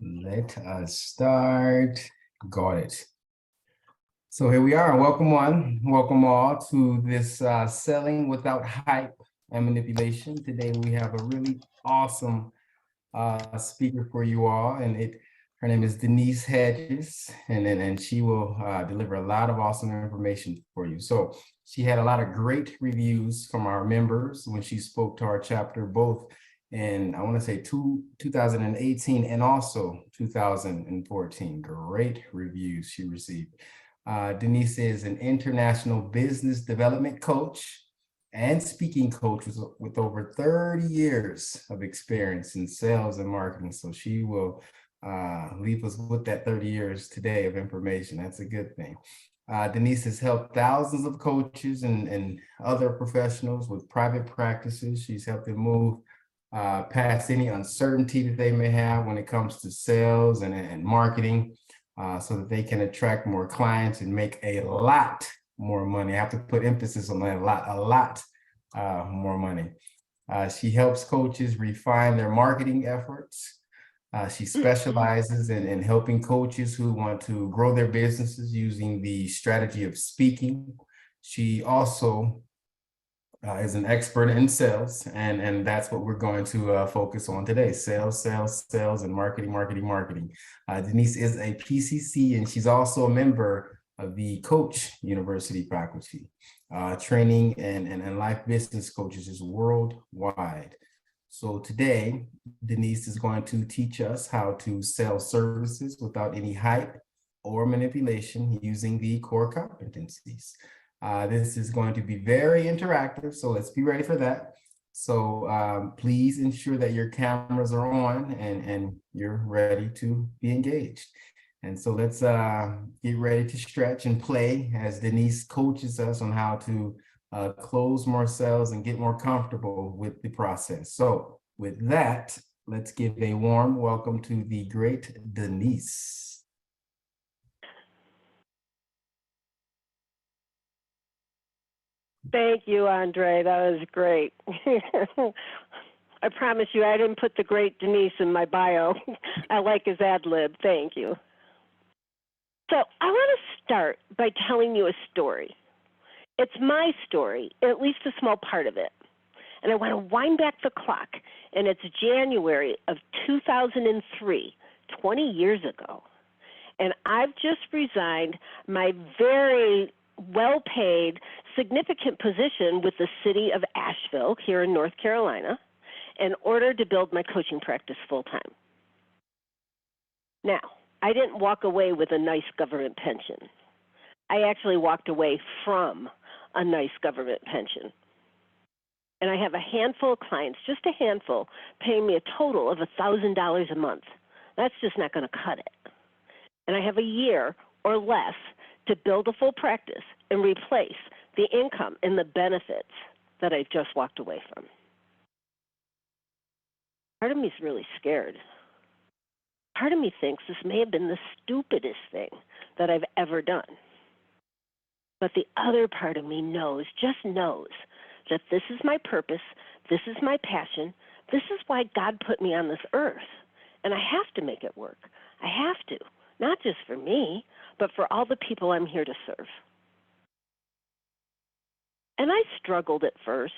Let us start. Got it. So here we are. Welcome all to this selling without hype and manipulation. Today we have a really awesome speaker for you all, and her name is Denise Hedges, and she will deliver a lot of awesome information for you. So she had a lot of great reviews from our members when she spoke to our chapter, both in, I want to say 2018 and also 2014. Great reviews she received. Denise is an international business development coach and speaking coach with over 30 years of experience in sales and marketing. So she will leave us with that 30 years today of information. That's a good thing. Denise has helped thousands of coaches and other professionals with private practices. She's helped them move past any uncertainty that they may have when it comes to sales and marketing, so that they can attract more clients and make a lot more money. I have to put emphasis on that, a lot more money. She helps coaches refine their marketing efforts. She specializes in helping coaches who want to grow their businesses using the strategy of speaking. She also is an expert in sales, and that's what we're going to focus on today: sales, and marketing. Denise is a PCC, and she's also a member of the Coach University faculty. Training and life business coaches is worldwide. So today, Denise is going to teach us how to sell services without any hype or manipulation using the core competencies. This is going to be very interactive, so let's be ready for that. So please ensure that your cameras are on and you're ready to be engaged. And so let's get ready to stretch and play as Denise coaches us on how to close more sales and get more comfortable with the process. So with that, let's give a warm welcome to the great Denise. Thank you, Andre. That was great. I promise you, I didn't put the great Denise in my bio. I like his ad lib. Thank you. So I want to start by telling you a story. It's my story, at least a small part of it. And I want to wind back the clock, and it's January of 2003, 20 years ago. And I've just resigned my very well-paid, significant position with the city of Asheville here in North Carolina in order to build my coaching practice full-time. Now, I didn't walk away with a nice government pension. I actually walked away from a nice government pension. And I have a handful of clients, just a handful, paying me a total of $1,000 a month. That's just not going to cut it. And I have a year or less to build a full practice and replace the income and the benefits that I've just walked away from. Part of me is really scared. Part of me thinks this may have been the stupidest thing that I've ever done. But the other part of me just knows that this is my purpose, this is my passion, this is why God put me on this earth. And I have to make it work. I have to, not just for me, but for all the people I'm here to serve. And I struggled at first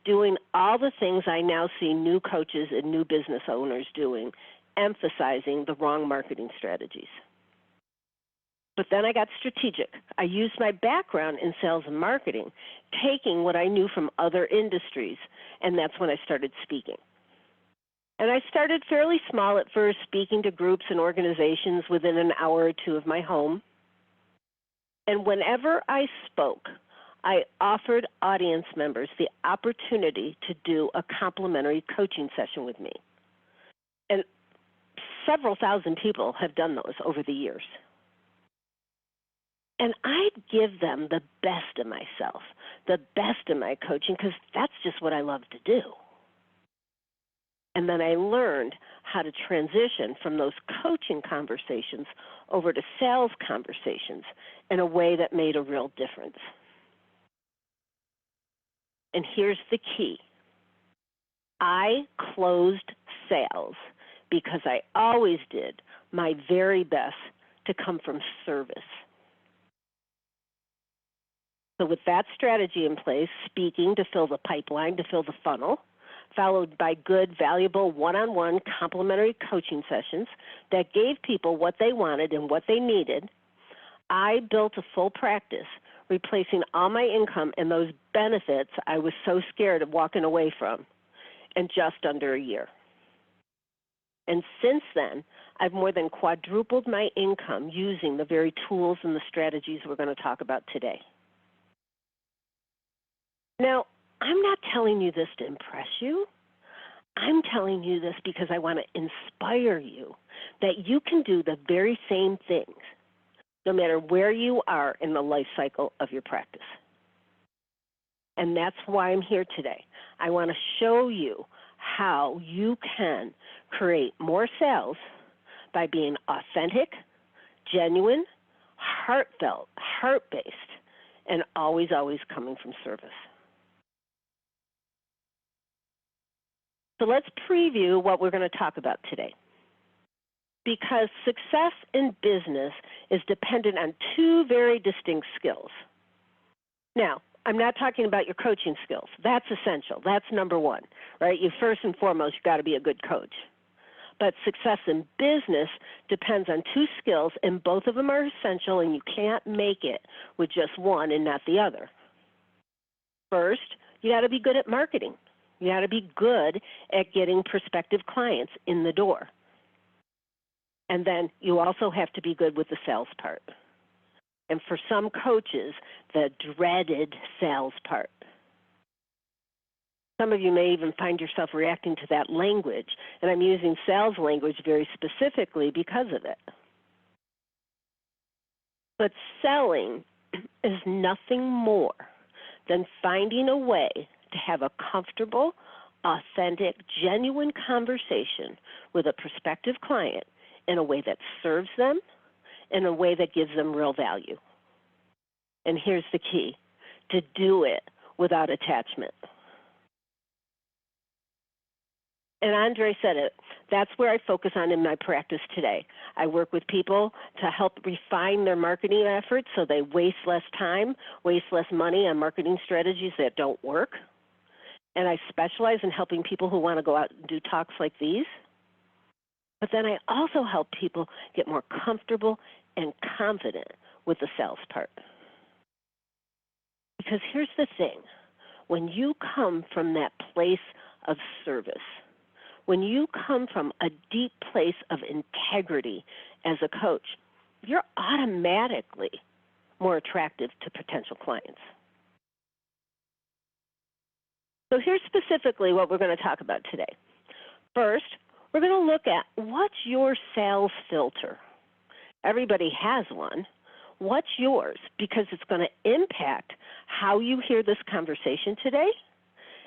doing all the things I now see new coaches and new business owners doing, emphasizing the wrong marketing strategies. But then I got strategic. I used my background in sales and marketing, taking what I knew from other industries, and that's when I started speaking. And I started fairly small at first, speaking to groups and organizations within an hour or two of my home. And whenever I spoke, I offered audience members the opportunity to do a complimentary coaching session with me. And several thousand people have done those over the years. And I'd give them the best of myself, the best of my coaching, because that's just what I love to do. And then I learned how to transition from those coaching conversations over to sales conversations in a way that made a real difference. And here's the key. I closed sales because I always did my very best to come from service. So with that strategy in place, speaking to fill the pipeline, to fill the funnel, followed by good, valuable one-on-one complimentary coaching sessions that gave people what they wanted and what they needed, I built a full practice, replacing all my income and those benefits I was so scared of walking away from in just under a year. And since then, I've more than quadrupled my income using the very tools and the strategies we're going to talk about today. Now, I'm not telling you this to impress you. I'm telling you this because I want to inspire you that you can do the very same things no matter where you are in the life cycle of your practice. And that's why I'm here today. I want to show you how you can create more sales by being authentic, genuine, heartfelt, heart-based, and always coming from service. So let's preview what we're going to talk about today. Because success in business is dependent on two very distinct skills. Now, I'm not talking about your coaching skills. That's essential. That's number one, right? You first and foremost, you've got to be a good coach. But success in business depends on two skills, and both of them are essential, and you can't make it with just one and not the other. First, you got to be good at marketing. You got to be good at getting prospective clients in the door. And then you also have to be good with the sales part. And for some coaches, the dreaded sales part. Some of you may even find yourself reacting to that language, and I'm using sales language very specifically because of it. But selling is nothing more than finding a way to have a comfortable, authentic, genuine conversation with a prospective client in a way that serves them, in a way that gives them real value. And here's the key, to do it without attachment. And Andre said it, that's where I focus on in my practice today. I work with people to help refine their marketing efforts so they waste less time, waste less money on marketing strategies that don't work. And I specialize in helping people who want to go out and do talks like these. But then I also help people get more comfortable and confident with the sales part. Because here's the thing, when you come from that place of service, when you come from a deep place of integrity as a coach, you're automatically more attractive to potential clients. So here's specifically what we're going to talk about today. First, we're going to look at what's your sales filter. Everybody has one. What's yours? Because it's going to impact how you hear this conversation today.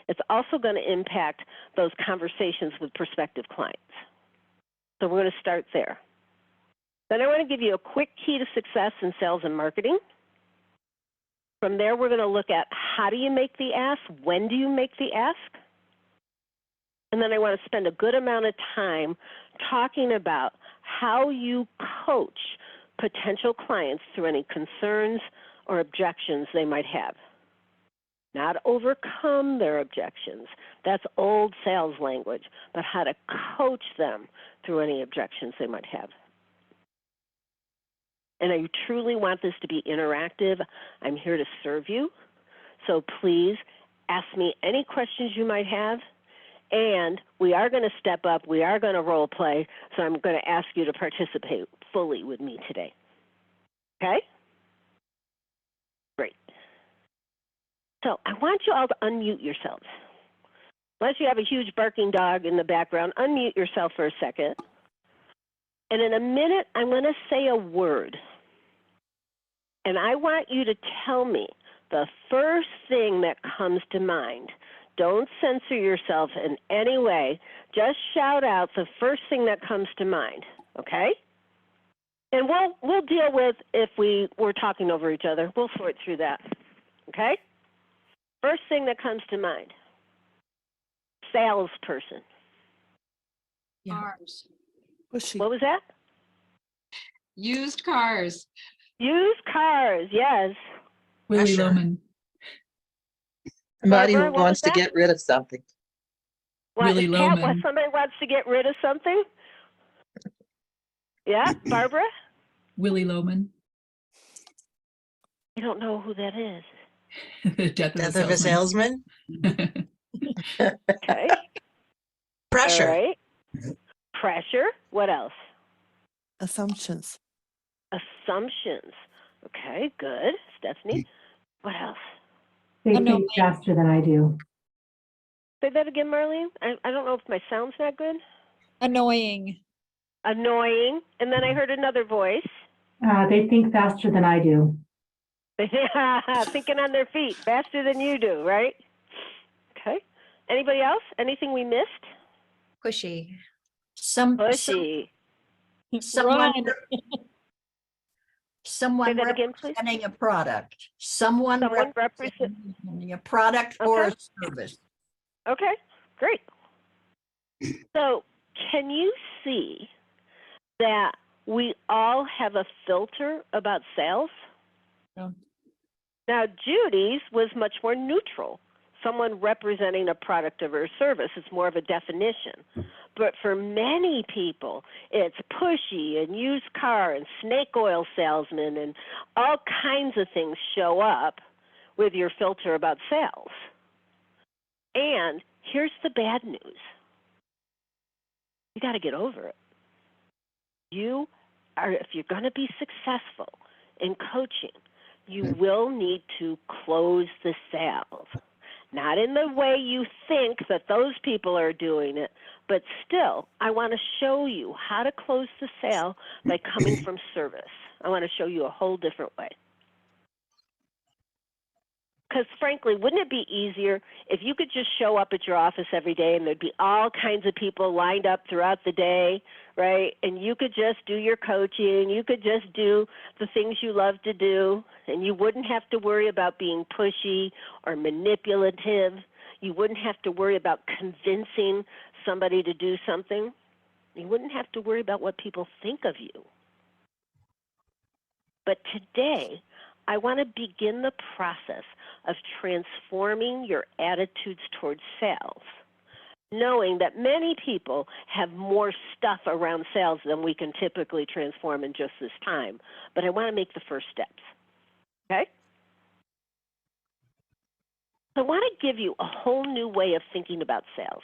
It's also going to impact those conversations with prospective clients. So we're going to start there. Then I want to give you a quick key to success in sales and marketing. From there, we're going to look at how do you make the ask, when do you make the ask? And then I want to spend a good amount of time talking about how you coach potential clients through any concerns or objections they might have. Not overcome their objections. That's old sales language, but how to coach them through any objections they might have. And I truly want this to be interactive. I'm here to serve you. So please ask me any questions you might have. And we are going to step up. We are going to role play. So I'm going to ask you to participate fully with me today. Okay? Great. So I want you all to unmute yourselves. Unless you have a huge barking dog in the background, unmute yourself for a second. And in a minute, I'm going to say a word. And I want you to tell me the first thing that comes to mind. Don't censor yourself in any way. Just shout out the first thing that comes to mind, okay? And we'll deal with if we're talking over each other. We'll sort through that, okay? First thing that comes to mind, salesperson. Cars. Pushy. What was that? Used cars. Used cars, yes. Willy Pressure. Loman. Somebody Barbara, who what was wants to that? get rid of something. What, Willy Kat, Loman. somebody wants to get rid of something? Yeah, Barbara? Willy Loman. I don't know who that is. The Death Death of a of a salesman. salesman. Okay. Pressure. All right. Pressure. What else? Assumptions. Assumptions. Okay, good. Stephanie. What else? They Annoying. think faster than I do. Say that again, Marlene. I don't know if my sound's not good. Annoying. Annoying. And then I heard another voice. They think faster than I do. Thinking on their feet faster than you do, right? Okay. Anybody else? Anything we missed? Pushy. Pushy. Someone, Run. someone Say that again, please. representing a product. Someone Someone representing a product or a Okay. service. Okay, great. So can you see that we all have a filter about sales? Yeah. Now, Judy's was much more neutral. Someone representing a product or a service is more of a definition. But for many people, it's pushy and used car and snake oil salesman and all kinds of things show up with your filter about sales. And here's the bad news. You got to get over it. You are, if you're going to be successful in coaching, you will need to close the sales. Not in the way you think that those people are doing it, but still, I want to show you how to close the sale by coming from service. I want to show you a whole different way. Because frankly, wouldn't it be easier if you could just show up at your office every day and there'd be all kinds of people lined up throughout the day, right? And you could just do your coaching, you could just do the things you love to do, and you wouldn't have to worry about being pushy or manipulative. You wouldn't have to worry about convincing somebody to do something. You wouldn't have to worry about what people think of you. But today, I want to begin the process of transforming your attitudes towards sales, knowing that many people have more stuff around sales than we can typically transform in just this time. But I want to make the first steps, okay? So I want to give you a whole new way of thinking about sales.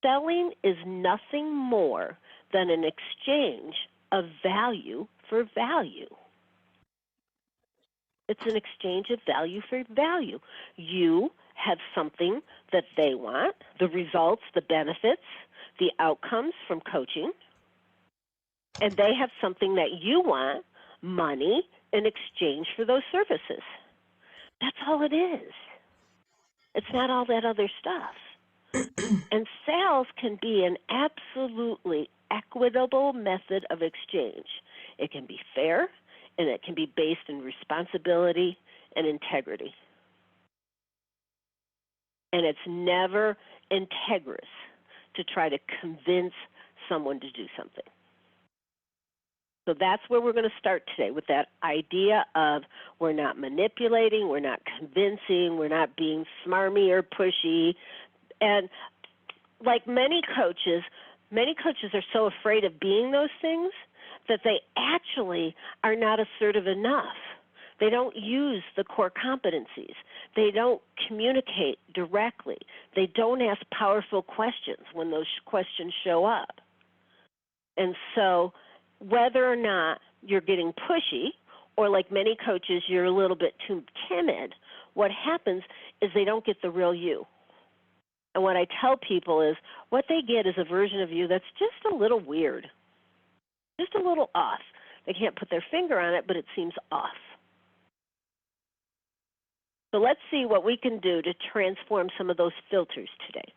Selling is nothing more than an exchange of value for value. It's an exchange of value for value. You have something that they want, the results, the benefits, the outcomes from coaching, and they have something that you want, money, in exchange for those services. That's all it is. It's not all that other stuff. And sales can be an absolutely equitable method of exchange. It can be fair, and it can be based in responsibility and integrity. And it's never integrous to try to convince someone to do something. So that's where we're going to start today, with that idea of we're not manipulating, we're not convincing, we're not being smarmy or pushy. And like many coaches are so afraid of being those things that they actually are not assertive enough. They don't use the core competencies. They don't communicate directly. They don't ask powerful questions when those questions show up. And so whether or not you're getting pushy, or like many coaches, you're a little bit too timid, what happens is they don't get the real you. And what I tell people is what they get is a version of you that's just a little weird, just a little off. They can't put their finger on it, but it seems off. So let's see what we can do to transform some of those filters today.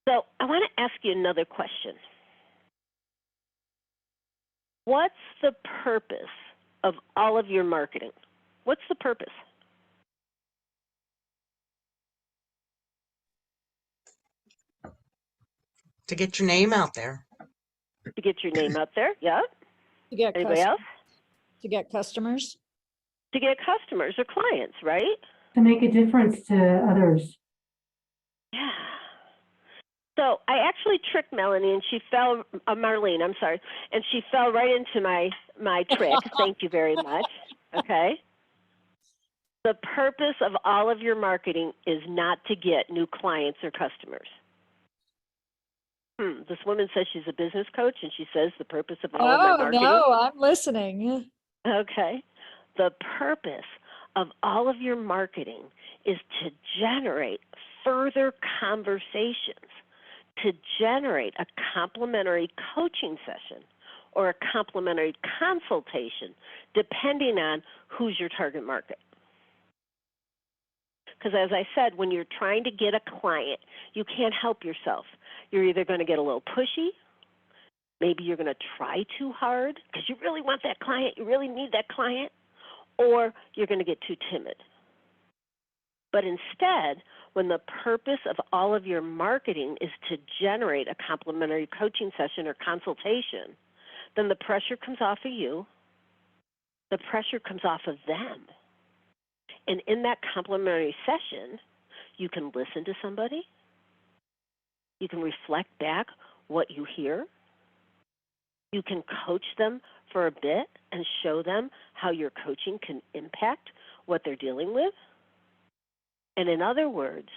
So I want to ask you another question. What's the purpose of all of your marketing? What's the purpose? To get your name out there. To get your name out there, yeah. To get Anybody else? to get customers. To get customers or clients, right? To make a difference to others. Yeah. So I actually tricked Melanie, and she fell. Marlene, I'm sorry, and she fell right into my trick. Thank you very much. Okay. The purpose of all of your marketing is not to get new clients or customers. This woman says she's a business coach, and she says the purpose of all of my marketing. No, I'm listening. Okay. The purpose of all of your marketing is to generate further conversations, to generate a complimentary coaching session or a complimentary consultation, depending on who's your target market. Because as I said, when you're trying to get a client, you can't help yourself. You're either going to get a little pushy, maybe you're going to try too hard because you really want that client, you really need that client, or you're going to get too timid. But instead, when the purpose of all of your marketing is to generate a complimentary coaching session or consultation, then the pressure comes off of you, the pressure comes off of them. And in that complimentary session, you can listen to somebody, you can reflect back what you hear, you can coach them for a bit and show them how your coaching can impact what they're dealing with. And in other words,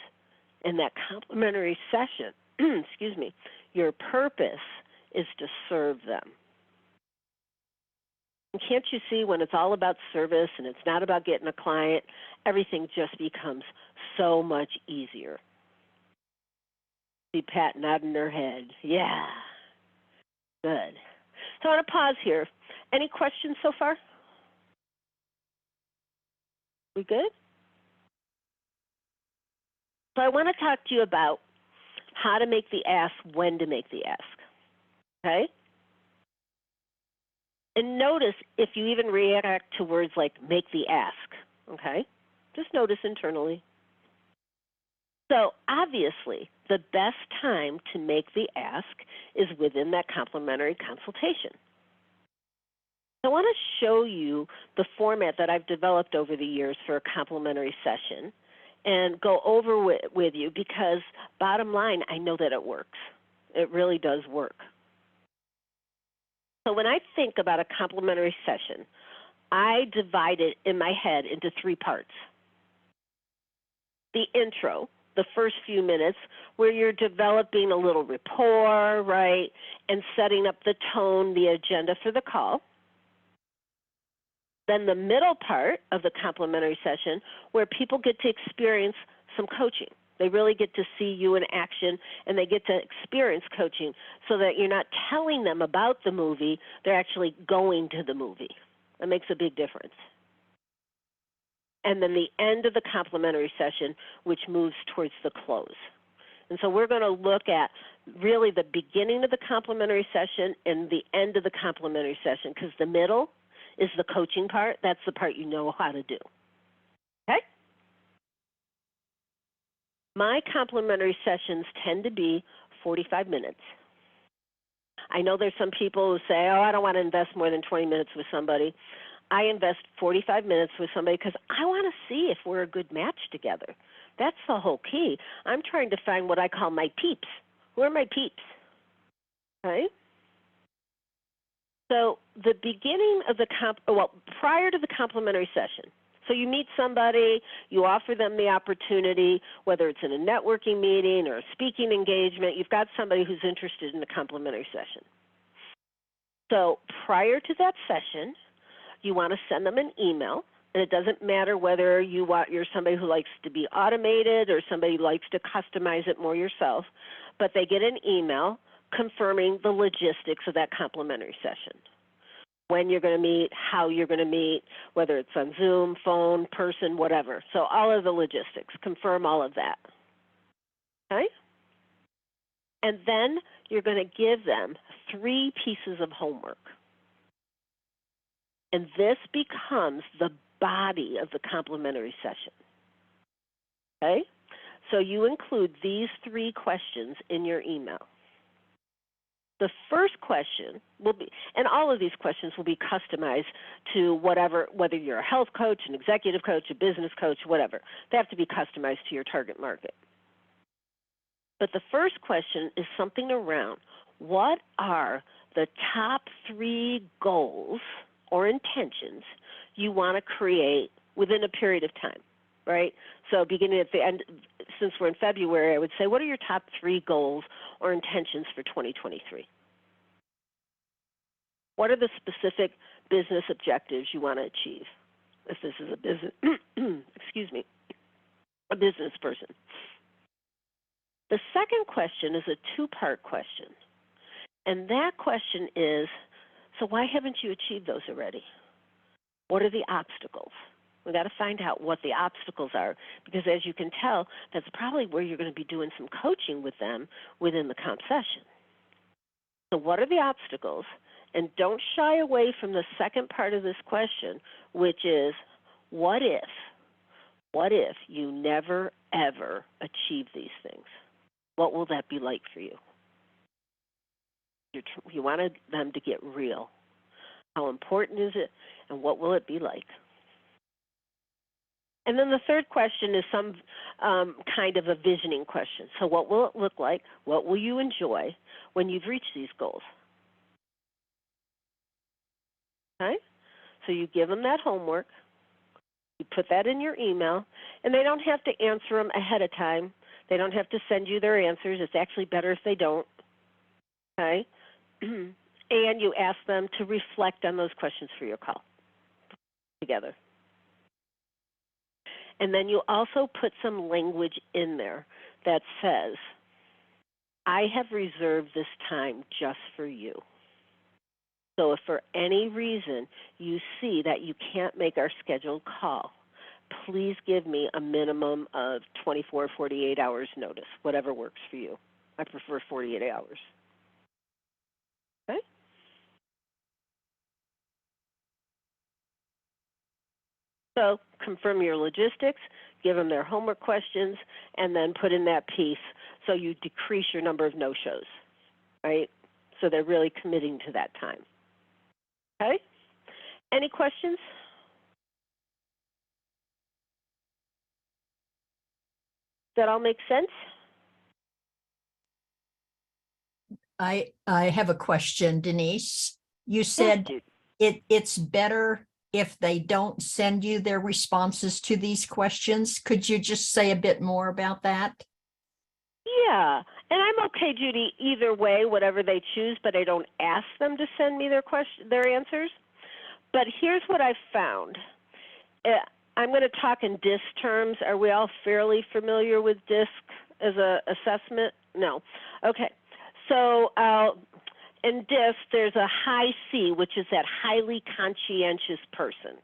in that complimentary session, excuse me, your purpose is to serve them. And can't you see when it's all about service and it's not about getting a client, everything just becomes so much easier. Be patting nodding their head. Yeah. Good. So I want to pause here. Any questions so far? We good? So I want to talk to you about how to make the ask, when to make the ask. Okay? And notice if you even react to words like make the ask. Okay? Just notice internally. So obviously, the best time to make the ask is within that complimentary consultation. I want to show you the format that I've developed over the years for a complimentary session and go over with you because bottom line, I know that it works. It really does work. So when I think about a complimentary session, I divide it in my head into 3 parts. The intro, the first few minutes, where you're developing a little rapport, right, and setting up the tone, the agenda for the call. Then the middle part of the complimentary session where people get to experience some coaching. They really get to see you in action and they get to experience coaching so that you're not telling them about the movie, they're actually going to the movie. That makes a big difference. And then the end of the complimentary session, which moves towards the close. And so we're going to look at really the beginning of the complimentary session and the end of the complimentary session because the middle is the coaching part. That's the part you know how to do. Okay? My complimentary sessions tend to be 45 minutes. I know there's some people who say, oh, I don't want to invest more than 20 minutes with somebody. I invest 45 minutes with somebody because I want to see if we're a good match together. That's the whole key. I'm trying to find what I call my peeps. Who are my peeps? Okay? So the beginning of the prior to the complimentary session, so you meet somebody, you offer them the opportunity, whether it's in a networking meeting or a speaking engagement, you've got somebody who's interested in the complimentary session. So prior to that session, you want to send them an email, and it doesn't matter whether you're somebody who likes to be automated or somebody who likes to customize it more yourself, but they get an email confirming the logistics of that complimentary session. When you're going to meet, how you're going to meet, whether it's on Zoom, phone, person, whatever. So all of the logistics, confirm all of that. Okay? And then you're going to give them 3 pieces of homework. And this becomes the body of the complimentary session. Okay? So you include these 3 questions in your email. The first question will be, and all of these questions will be customized to whatever, whether you're a health coach, an executive coach, a business coach, whatever. They have to be customized to your target market. But the first question is something around, what are the top 3 goals or intentions you want to create within a period of time, right? So beginning at the end, since we're in February, I would say, what are your top 3 goals or intentions for 2023? What are the specific business objectives you want to achieve if this is a business, excuse me, a business person? The second question is a 2-part question. And that question is, so why haven't you achieved those already? What are the obstacles? We've got to find out what the obstacles are, because as you can tell, that's probably where you're going to be doing some coaching with them within the comp session. So what are the obstacles? And don't shy away from the second part of this question, which is, what if you never, ever achieve these things? What will that be like for you? You wanted them to get real. How important is it, and what will it be like? And then the third question is some kind of a visioning question. So what will it look like? What will you enjoy when you've reached these goals? Okay? So you give them that homework. You put that in your email, and they don't have to answer them ahead of time. They don't have to send you their answers. It's actually better if they don't. Okay? And you ask them to reflect on those questions for your call together. And then you also put some language in there that says, I have reserved this time just for you. So if for any reason you see that you can't make our scheduled call, please give me a minimum of 24 or 48 hours notice, whatever works for you. I prefer 48 hours. Okay? So confirm your logistics, give them their homework questions, and then put in that piece so you decrease your number of no-shows, right? So they're really committing to that time. Okay? Any questions? Does that all make sense? I have a question, Denise. You said it's better if they don't send you their responses to these questions. Could you just say a bit more about that? Yeah, and I'm okay, Judy, either way, whatever they choose, but I don't ask them to send me their answers. But here's what I've found. I'm going to talk in DISC terms. Are we all fairly familiar with DISC as an assessment? No. Okay. So in DISC, there's a high C, which is that highly conscientious person.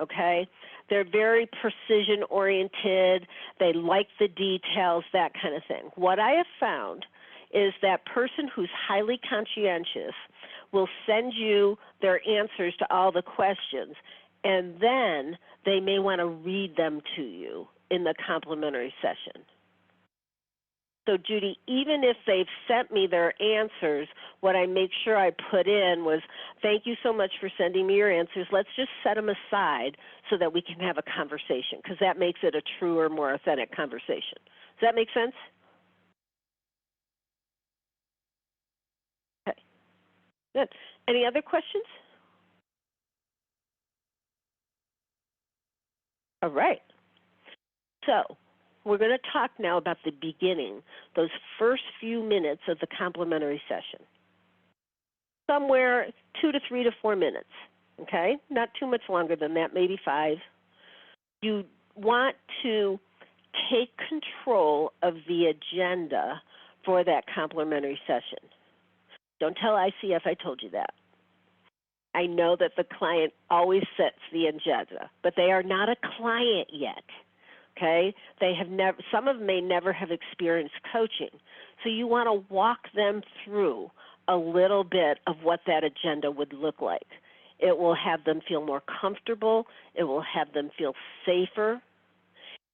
Okay? They're very precision-oriented. They like the details, that kind of thing. What I have found is that person who's highly conscientious will send you their answers to all the questions, and then they may want to read them to you in the complimentary session. So, Judy, even if they've sent me their answers, what I make sure I put in was, thank you so much for sending me your answers. Let's just set them aside so that we can have a conversation, because that makes it a truer, more authentic conversation. Does that make sense? Okay. Good. Any other questions? All right. So we're going to talk now about the beginning, those first few minutes of the complimentary session. Somewhere 2 to 3 to 4 minutes, okay? Not too much longer than that, maybe 5. You want to take control of the agenda for that complimentary session. Don't tell ICF I told you that. I know that the client always sets the agenda, but they are not a client yet. Okay, they have never. Some of them may never have experienced coaching, so you want to walk them through a little bit of what that agenda would look like. It will have them feel more comfortable. It will have them feel safer.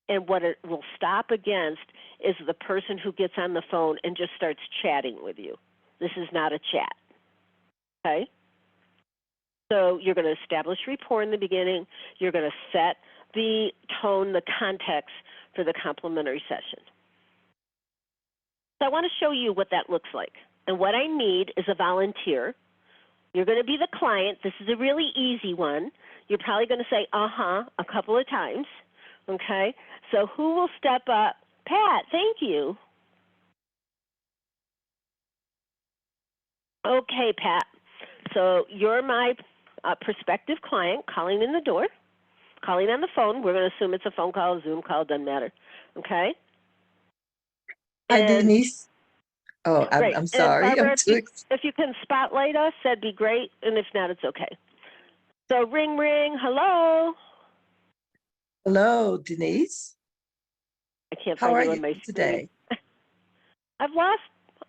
And what it will stop against is the person who gets on the phone and just starts chatting with you. This is not a chat. Okay? So you're going to establish rapport in the beginning. You're going to set the tone, the context for the complimentary session. So I want to show you what that looks like. And what I need is a volunteer. You're going to be the client. This is a really easy one. You're probably going to say, uh-huh, a couple of times. Okay? So who will step up? Pat, thank you. Okay, Pat. So you're my prospective client calling in the door, calling on the phone. We're going to assume it's a phone call, a Zoom call, doesn't matter. Okay? Hi, And- Denise. Oh, Great. I'm And sorry. Barbara, I'm too if you can spotlight us, that'd be great. And if not, it's okay. So ring, ring. Hello. Hello, Denise. I can't How find are you you on my today? screen. I've lost.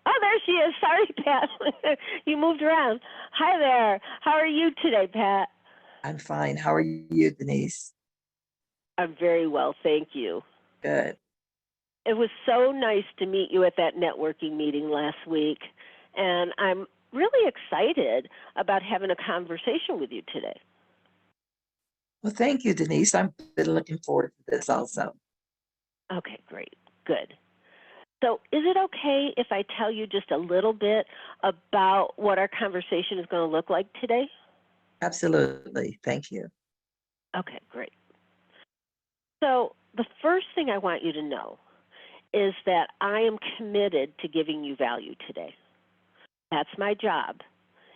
Oh, there she is. Sorry, Pat. You moved around. Hi there. How are you today, Pat? I'm fine. How are you, Denise? I'm very well, thank you. Good. It was so nice to meet you at that networking meeting last week, and I'm really excited about having a conversation with you today. Well, thank you, Denise. I've been looking forward to this also. Okay, great. Good. So is it okay if I tell you just a little bit about what our conversation is going to look like today? Absolutely. Thank you. Okay, great. So the first thing I want you to know is that I am committed to giving you value today. That's my job,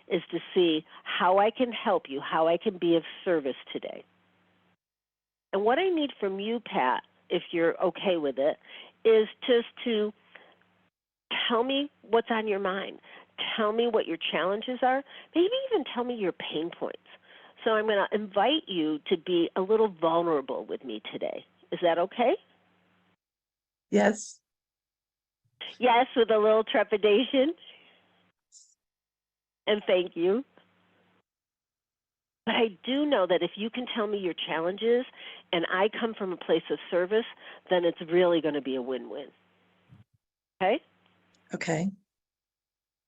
is to see how I can help you, how I can be of service today. And what I need from you, Pat, if you're okay with it, is just to tell me what's on your mind. Tell me what your challenges are. Maybe even tell me your pain points. So I'm going to invite you to be a little vulnerable with me today. Is that okay? Yes. Yes, with a little trepidation. And thank you. But I do know that if you can tell me your challenges and I come from a place of service, then it's really going to be a win-win. Okay? Okay.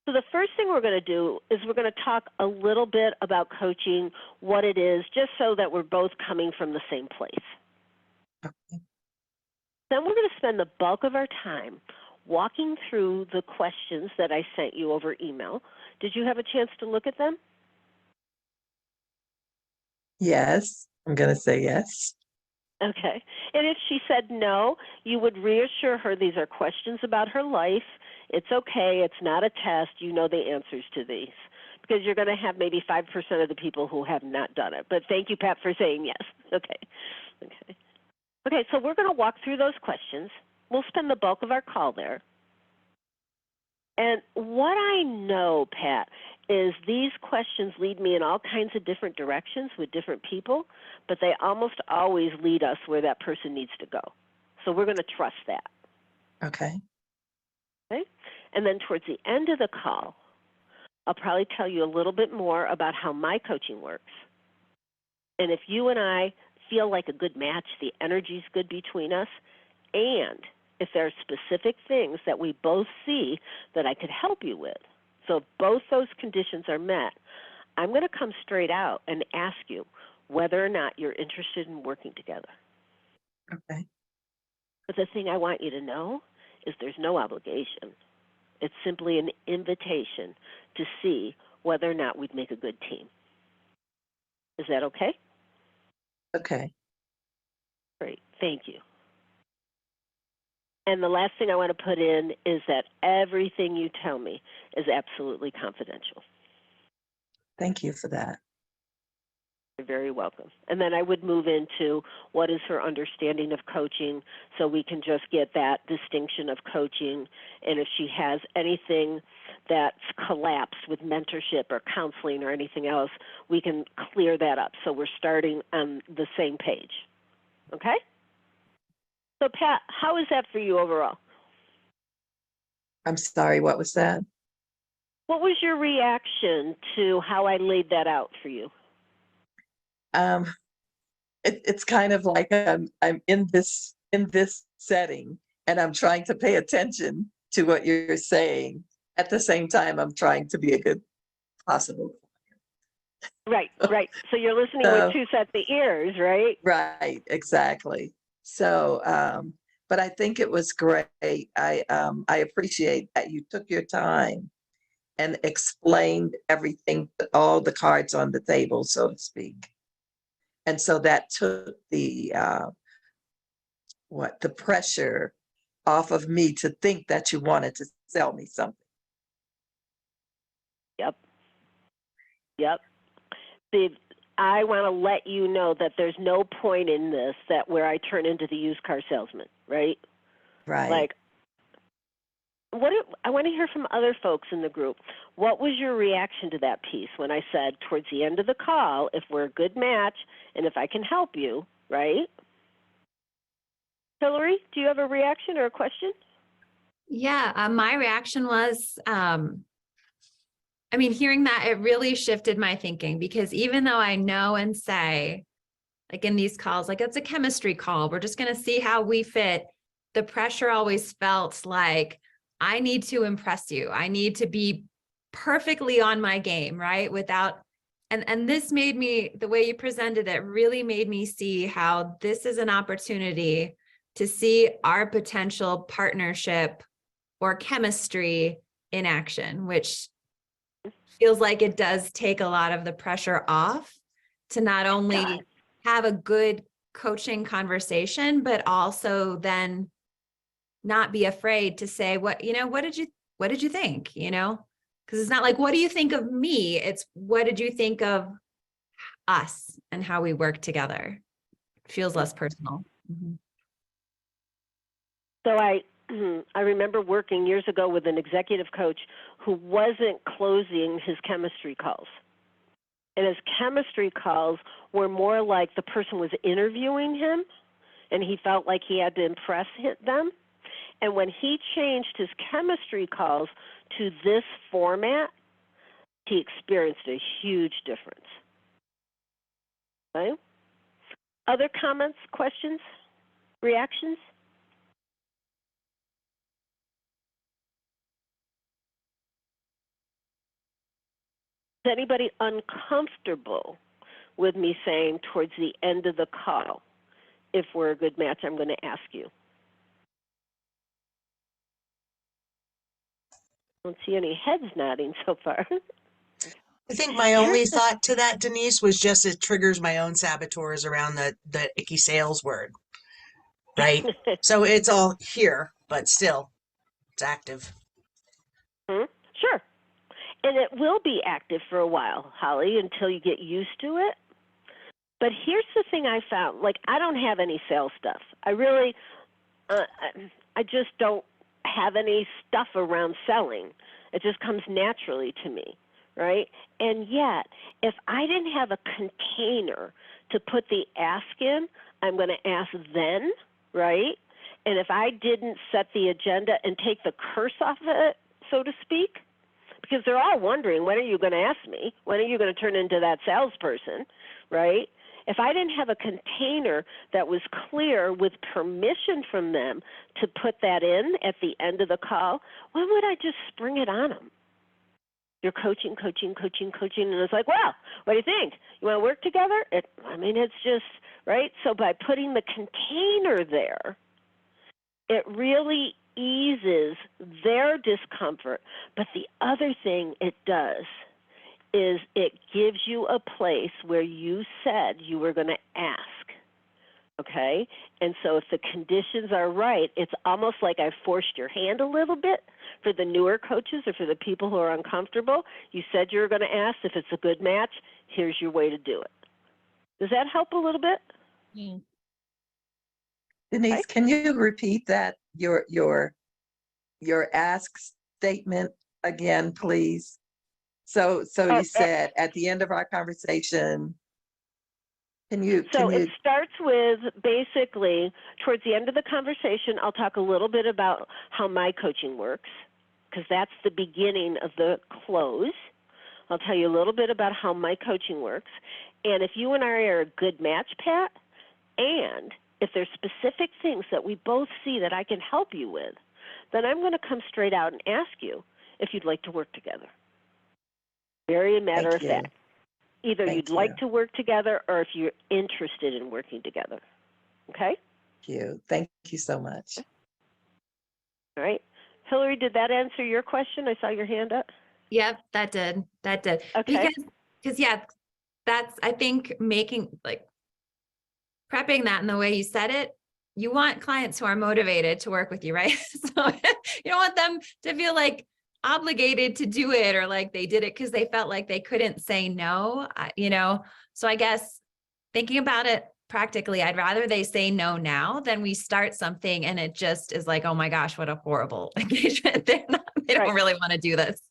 So the first thing we're going to do is we're going to talk a little bit about coaching, what it is, just so that we're both coming from the same place. Okay. Then we're going to spend the bulk of our time walking through the questions that I sent you over email. Did you have a chance to look at them? Yes. I'm going to say yes. Okay. And if she said no, you would reassure her these are questions about her life. It's okay. It's not a test. You know the answers to these. Because you're going to have maybe 5% of the people who have not done it. But thank you, Pat, for saying yes. Okay. Okay. Okay, so we're going to walk through those questions. We'll spend the bulk of our call there. And what I know, Pat, is these questions lead me in all kinds of different directions with different people, but they almost always lead us where that person needs to go. So we're going to trust that. Okay. Okay? And then towards the end of the call, I'll probably tell you a little bit more about how my coaching works. And if you and I feel like a good match, the energy's good between us, and if there are specific things that we both see that I could help you with. So if both those conditions are met, I'm going to come straight out and ask you whether or not you're interested in working together. Okay. But the thing I want you to know is there's no obligation. It's simply an invitation to see whether or not we'd make a good team. Is that okay? Okay. Great. Thank you. And the last thing I want to put in is that everything you tell me is absolutely confidential. Thank you for that. You're very welcome. And then I would move into what is her understanding of coaching so we can just get that distinction of coaching. And if she has anything that's collapsed with mentorship or counseling or anything else, we can clear that up. So we're starting on the same page. Okay? So Pat, how is that for you overall? I'm sorry. What was that? What was your reaction to how I laid that out for you? It's kind of like I'm in this setting and I'm trying to pay attention to what you're saying. at the same time, I'm trying to be a good possible. Right, right. So you're listening with two sets of ears, right? Right, exactly. So, but I think it was great. I appreciate that you took your time and explained everything, all the cards on the table, so to speak. And so that took the the pressure off of me to think that you wanted to sell me something. Yep. Yep. I want to let you know that there's no point in this that where I turn into the used car salesman, right? Right. Like, I want to hear from other folks in the group. What was your reaction to that piece when I said towards the end of the call, if we're a good match and if I can help you, right? Hillary, do you have a reaction or a question? Yeah, my reaction was, I mean, hearing that, it really shifted my thinking, because even though I know and say, like in these calls, like it's a chemistry call, we're just going to see how we fit. The pressure always felt like, I need to impress you. I need to be perfectly on my game, right? And this made me, the way you presented it really made me see how this is an opportunity to see our potential partnership or chemistry in action, which feels like it does take a lot of the pressure off to not only have a good coaching conversation, but also then not be afraid to say, what did you think? Because it's not like, what do you think of me? It's, what did you think of us and how we work together? It feels less personal. Mm-hmm. So I remember working years ago with an executive coach who wasn't closing his chemistry calls. And his chemistry calls were more like the person was interviewing him, and he felt like he had to impress them. And when he changed his chemistry calls to this format, he experienced a huge difference. Okay? Other comments, questions, reactions? Is anybody uncomfortable with me saying towards the end of the call, if we're a good match, I'm going to ask you? I don't see any heads nodding so far. I think my only thought to that, Denise, was just it triggers my own saboteurs around the icky sales word, right? So it's all here, but still, it's active. Sure. And it will be active for a while, Holly, until you get used to it. But here's the thing I found. Like, I don't have any sales stuff. I really, I just don't have any stuff around selling. It just comes naturally to me, right? And yet, if I didn't have a container to put the ask in, I'm going to ask then, right? And if I didn't set the agenda and take the curse off of it, so to speak, because they're all wondering, when are you going to ask me? When are you going to turn into that salesperson, right? If I didn't have a container that was clear with permission from them to put that in at the end of the call, when would I just spring it on them? You're coaching, and it's like, well, what do you think? You want to work together? It's just, right? So by putting the container there, it really eases their discomfort. But the other thing it does is it gives you a place where you said you were going to ask, okay? And so if the conditions are right, it's almost like I forced your hand a little bit for the newer coaches or for the people who are uncomfortable. You said you were going to ask. If it's a good match, here's your way to do it. Does that help a little bit? Denise, Okay. can you repeat that, your ask statement again, please? So you said at the end of our conversation, It starts with basically towards the end of the conversation, I'll talk a little bit about how my coaching works, because that's the beginning of the close. I'll tell you a little bit about how my coaching works. And if you and I are a good match, Pat, and if there's specific things that we both see that I can help you with, then I'm going to come straight out and ask you if you'd like to work together. Very matter of you. fact. Either Thank you'd like you. to work together or if you're interested in working together. Okay? Thank you so much. All right. Hillary, did that answer your question? I saw your hand up. Yep, that did. That did. Okay. Because yeah, that's, I think, making like prepping that in the way you said it, you want clients who are motivated to work with you, right? So you don't want them to feel like obligated to do it or like they did it because they felt like they couldn't say no, So I guess thinking about it practically, I'd rather they say no now than we start something and it just is like, oh my gosh, what a horrible engagement. They don't Right. really want to do this.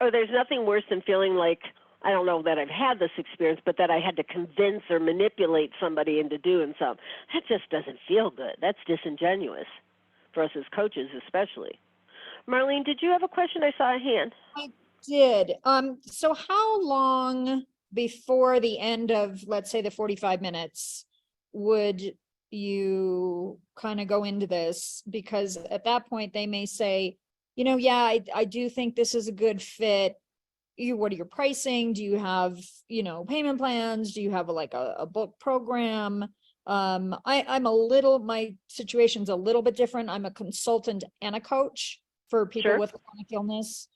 Or there's nothing worse than feeling like, I don't know that I've had this experience, but that I had to convince or manipulate somebody into doing something. That just doesn't feel good. That's disingenuous for us as coaches, especially. Marlene, did you have a question? I saw a hand. I did. So how long before the end of, let's say, the 45 minutes would you kind of go into this? Because at that point they may say, yeah, I do think this is a good fit. What are your pricing? Do you have, payment plans? Do you have a book program? My situation's a little bit different. I'm a consultant and a coach for people Sure. with chronic illness.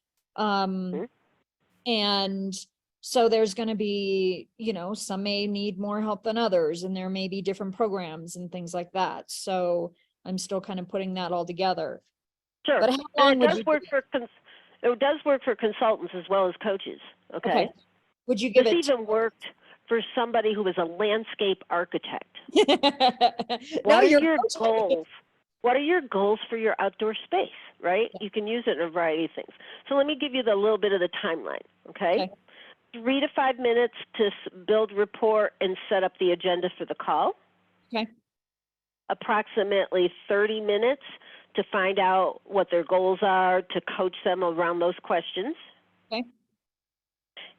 And so there's going to be, some may need more help than others, and there may be different programs and things like that. So I'm still kind of putting that all together. Sure. But how long And would it does you work for it does work for consultants as well as coaches. Okay. Would you give This it even worked for somebody who was a landscape architect. what What are your goals? What are your goals for your outdoor space, right? You can use it in a variety of things. So let me give you the little bit of the timeline, okay? 3 to 5 minutes to build rapport and set up the agenda for the call. Okay. Approximately 30 minutes to find out what their goals are, to coach them around those questions. Okay.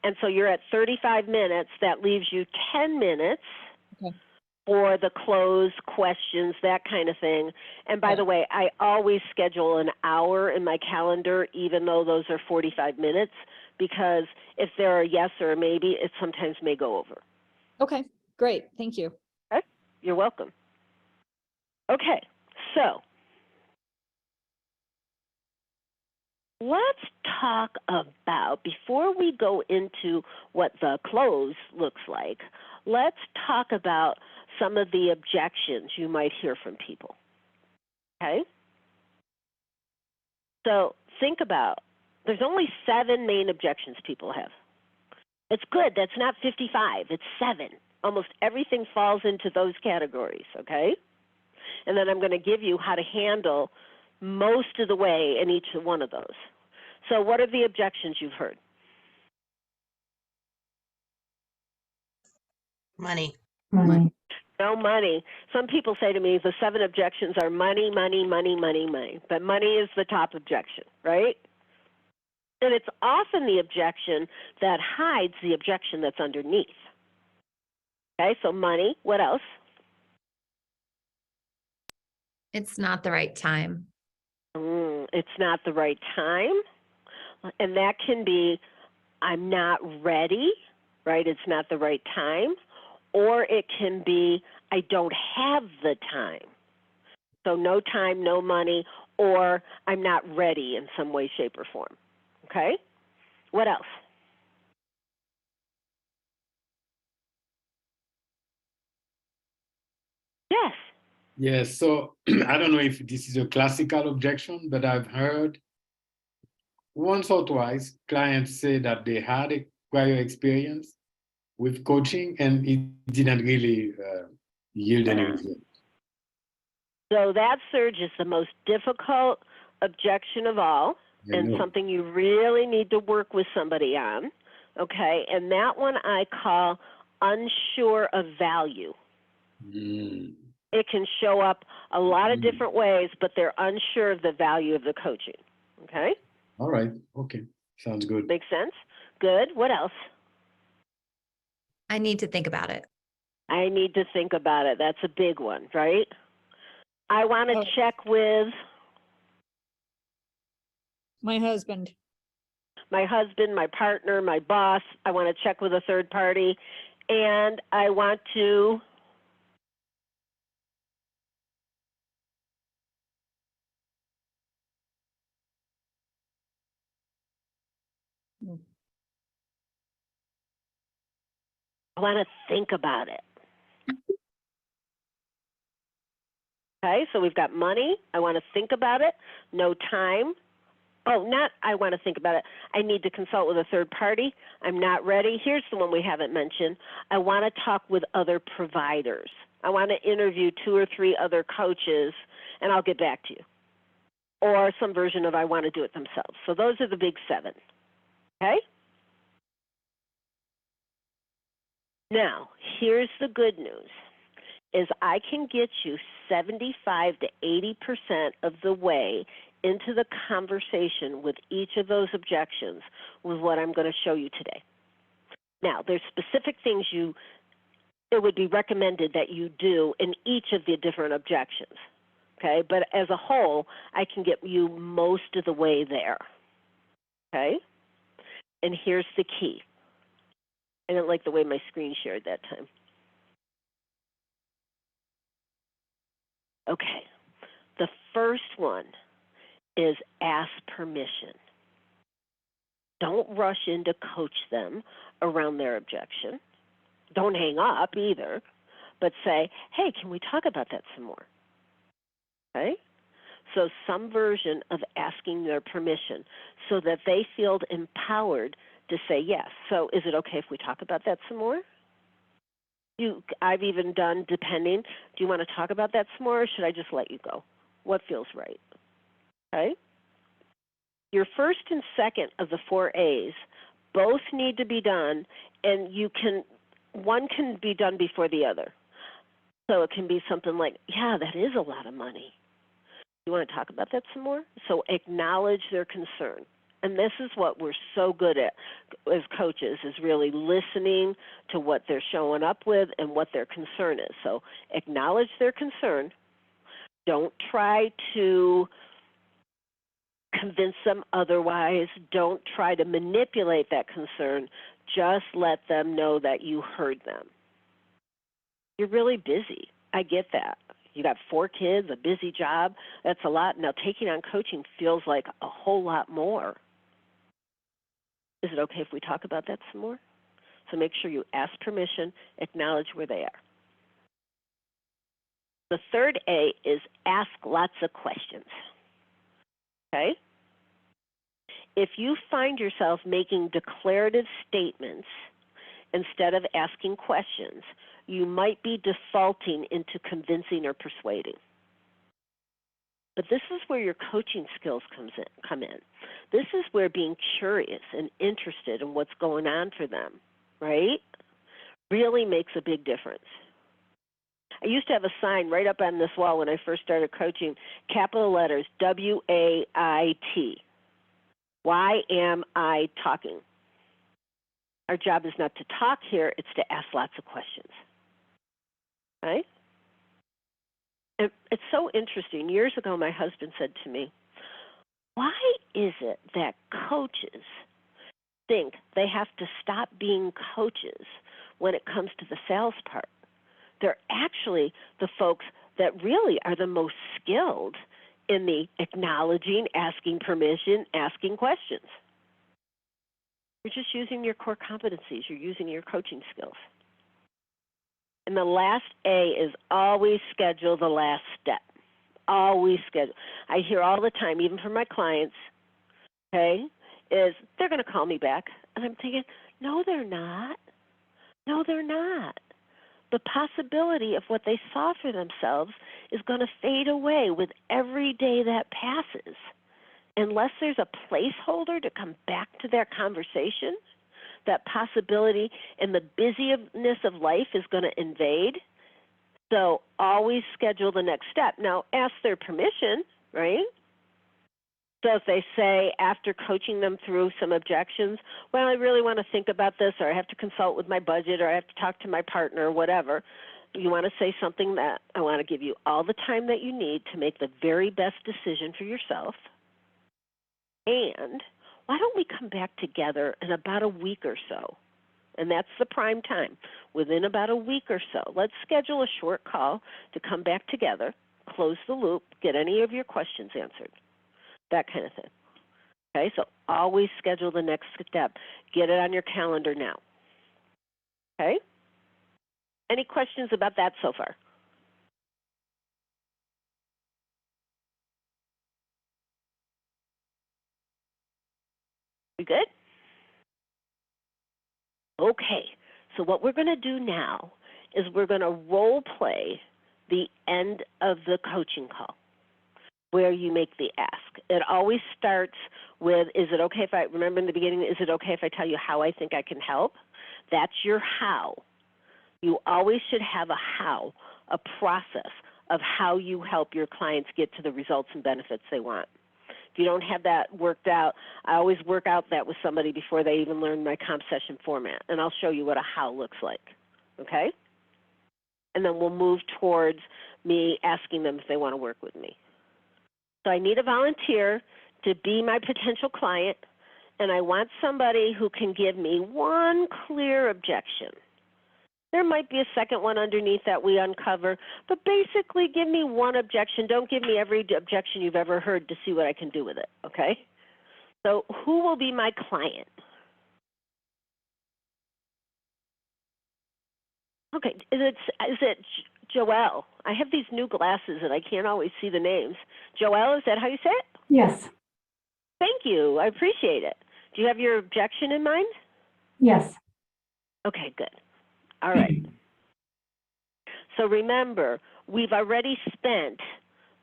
And so you're at 35 minutes. That leaves you 10 minutes Okay. for the close, questions, that kind of thing. And by the way, I always schedule an hour in my calendar, even though those are 45 minutes, because if there are a yes or a maybe, it sometimes may go over. Okay, great. Thank you. Okay? You're welcome. Okay, so let's talk about, before we go into what the close looks like, let's talk about some of the objections you might hear from people. Okay? So think about, there's only 7 main objections people have. It's good, that's not 55, it's 7. Almost everything falls into those categories, okay? And then I'm going to give you how to handle most of the way in each one of those. So what are the objections you've heard? Money. Money. No money. Some people say to me the 7 objections are money, money, money, money, money. But money is the top objection, right? And it's often the objection that hides the objection that's underneath. Okay, so money. What else? It's not the right time. It's not the right time. And that can be, I'm not ready, right? It's not the right time. Or it can be, I don't have the time. So no time, no money, or I'm not ready in some way, shape, or form. Okay? What else? Yes. Yes, so I don't know if this is a classical objection, but I've heard once or twice clients say that they had a prior experience with coaching and it didn't really yield any result. So that, Serge, is the most difficult objection of all, and something you really need to work with somebody on, okay? And that one I call unsure of value. It can show up a lot of different ways, but they're unsure of the value of the coaching, okay? All right, okay, sounds good. Makes sense? Good. What else? I need to think about it. I need to think about it. That's a big one, right? I want to check with my husband. my husband, my partner, my boss. I want to check with a third party, and I want to think about it. Okay, so we've got money. I want to think about it. No time. Oh, not I want to think about it. I need to consult with a third party. I'm not ready. Here's the one we haven't mentioned. I want to talk with other providers. I want to interview 2 or 3 other coaches, and I'll get back to you. Or some version of I want to do it themselves. So those are the big 7. Okay? Now, here's the good news, is I can get you 75 to 80% of the way into the conversation with each of those objections with what I'm going to show you today. Now, there's specific things it would be recommended that you do in each of the different objections, okay? But as a whole, I can get you most of the way there, okay? And here's the key. I didn't like the way my screen shared that time. Okay, the first one is ask permission. Don't rush in to coach them around their objection. Don't hang up either, but say, hey, can we talk about that some more? Okay? So some version of asking their permission so that they feel empowered to say yes. So is it okay if we talk about that some more? I've even done, depending, do you want to talk about that some more, or should I just let you go? What feels right? Okay? Your first and second of the 4 A's both need to be done, and one can be done before the other. So it can be something like, yeah, that is a lot of money. You want to talk about that some more? So acknowledge their concern. And this is what we're so good at as coaches, is really listening to what they're showing up with and what their concern is. So acknowledge their concern. Don't try to convince them otherwise. Don't try to manipulate that concern. Just let them know that you heard them. You're really busy. I get that. You got 4 kids, a busy job. That's a lot. Now taking on coaching feels like a whole lot more. Is it okay if we talk about that some more? So make sure you ask permission, acknowledge where they are. The third A is ask lots of questions. Okay? If you find yourself making declarative statements instead of asking questions, you might be defaulting into convincing or persuading. But this is where your coaching skills come in. This is where being curious and interested in what's going on for them, right, really makes a big difference. I used to have a sign right up on this wall when I first started coaching, capital letters, W-A-I-T. Why am I talking? Our job is not to talk here, it's to ask lots of questions, right? And it's so interesting. Years ago, my husband said to me, why is it that coaches think they have to stop being coaches when it comes to the sales part? They're actually the folks that really are the most skilled in the acknowledging, asking permission, asking questions. You're just using your core competencies. You're using your coaching skills. And the last A is always schedule the last step. Always schedule. I hear all the time, even from my clients, okay, is they're going to call me back. And I'm thinking, no, they're not. No, they're not. The possibility of what they saw for themselves is going to fade away with every day that passes. Unless there's a placeholder to come back to that conversation, that possibility and the busyness of life is going to invade. So always schedule the next step. Now, ask their permission, right? So if they say after coaching them through some objections, well, I really want to think about this, or I have to consult with my budget, or I have to talk to my partner, or whatever, you want to say something that I want to give you all the time that you need to make the very best decision for yourself. And why don't we come back together in about a week or so? And that's the prime time, within about a week or so. Let's schedule a short call to come back together, close the loop, get any of your questions answered, that kind of thing. Okay, so always schedule the next step. Get it on your calendar now. Okay? Any questions about that so far? We good? Okay, so what we're going to do now is we're going to role play the end of the coaching call where you make the ask. It always starts with, is it okay if I, remember in the beginning, is it okay if I tell you how I think I can help? That's your how. You always should have a how, a process of how you help your clients get to the results and benefits they want. If you don't have that worked out, I always work out that with somebody before they even learn my comp session format, and I'll show you what a how looks like, okay? And then we'll move towards me asking them if they want to work with me. So I need a volunteer to be my potential client, and I want somebody who can give me one clear objection. There might be a second one underneath that we uncover, but basically give me one objection. Don't give me every objection you've ever heard to see what I can do with it, okay? So who will be my client? Okay, is it Joelle? I have these new glasses and I can't always see the names. Joelle, is that how you say it? Yes. Thank you, I appreciate it. Do you have your objection in mind? Yes. Okay, good. All right. So remember, we've already spent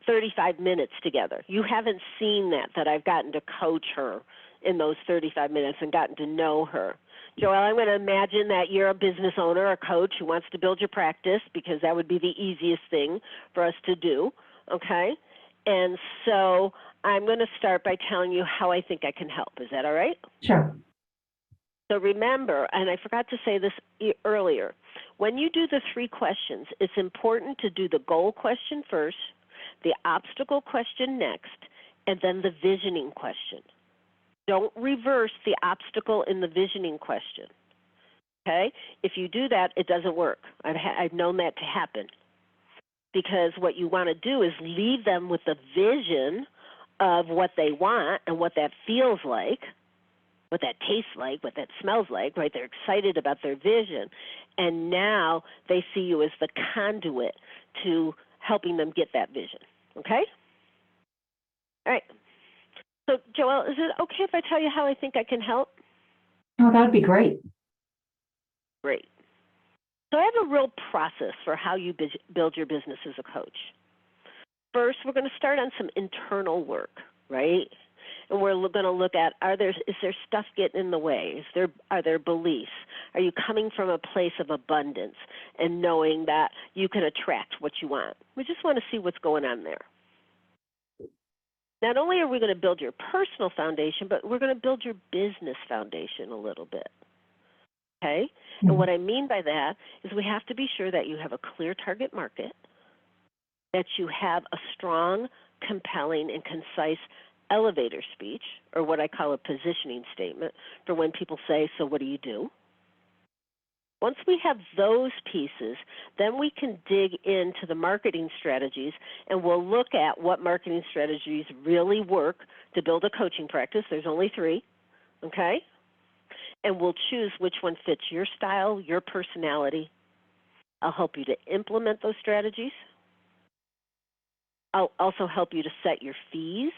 35 minutes together. You haven't seen that I've gotten to coach her in those 35 minutes and gotten to know her. Joelle, I'm going to imagine that you're a business owner, a coach who wants to build your practice because that would be the easiest thing for us to do, okay? And so I'm going to start by telling you how I think I can help. Is that all right? Sure. So remember, and I forgot to say this earlier, when you do the 3 questions, it's important to do the goal question first, the obstacle question next, and then the visioning question. Don't reverse the obstacle in the visioning question, okay? If you do that, it doesn't work. I've known that to happen because what you want to do is leave them with the vision of what they want and what that feels like, what that tastes like, what that smells like, right? They're excited about their vision. And now they see you as the conduit to helping them get that vision, okay? All right. So, Joelle, is it okay if I tell you how I think I can help? Oh, that would be great. Great. So I have a real process for how you build your business as a coach. First, we're going to start on some internal work, right? And we're going to look at, is there stuff getting in the way? Are there beliefs? Are you coming from a place of abundance and knowing that you can attract what you want? We just want to see what's going on there. Not only are we going to build your personal foundation, but we're going to build your business foundation a little bit, okay? Mm-hmm. And what I mean by that is we have to be sure that you have a clear target market, that you have a strong, compelling, and concise elevator speech, or what I call a positioning statement, for when people say, so what do you do? Once we have those pieces, then we can dig into the marketing strategies, and we'll look at what marketing strategies really work to build a coaching practice. There's only 3, okay? And we'll choose which one fits your style, your personality. I'll help you to implement those strategies. I'll also help you to set your fees,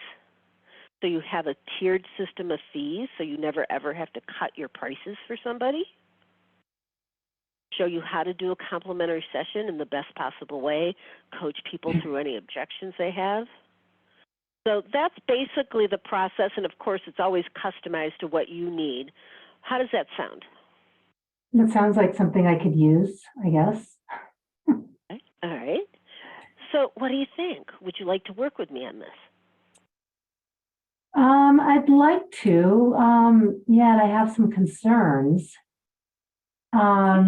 so you have a tiered system of fees, so you never ever have to cut your prices for somebody. Show you how to do a complimentary session in the best possible way, coach people through any objections they have. So that's basically the process, and of course it's always customized to what you need. How does that sound? That sounds like something I could use, I guess. Okay. All right. So what do you think? Would you like to work with me on this? I'd like to. Yeah, I have some concerns. I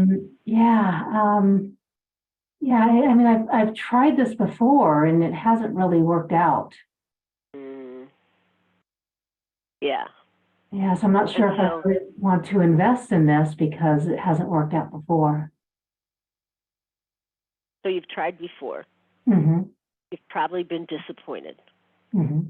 mean, I've tried this before and it hasn't really worked out. Yeah. Yeah, so I'm not sure And if I so- really want to invest in this because it hasn't worked out before. So you've tried before. Mm-hmm. You've probably been disappointed Mm-hmm.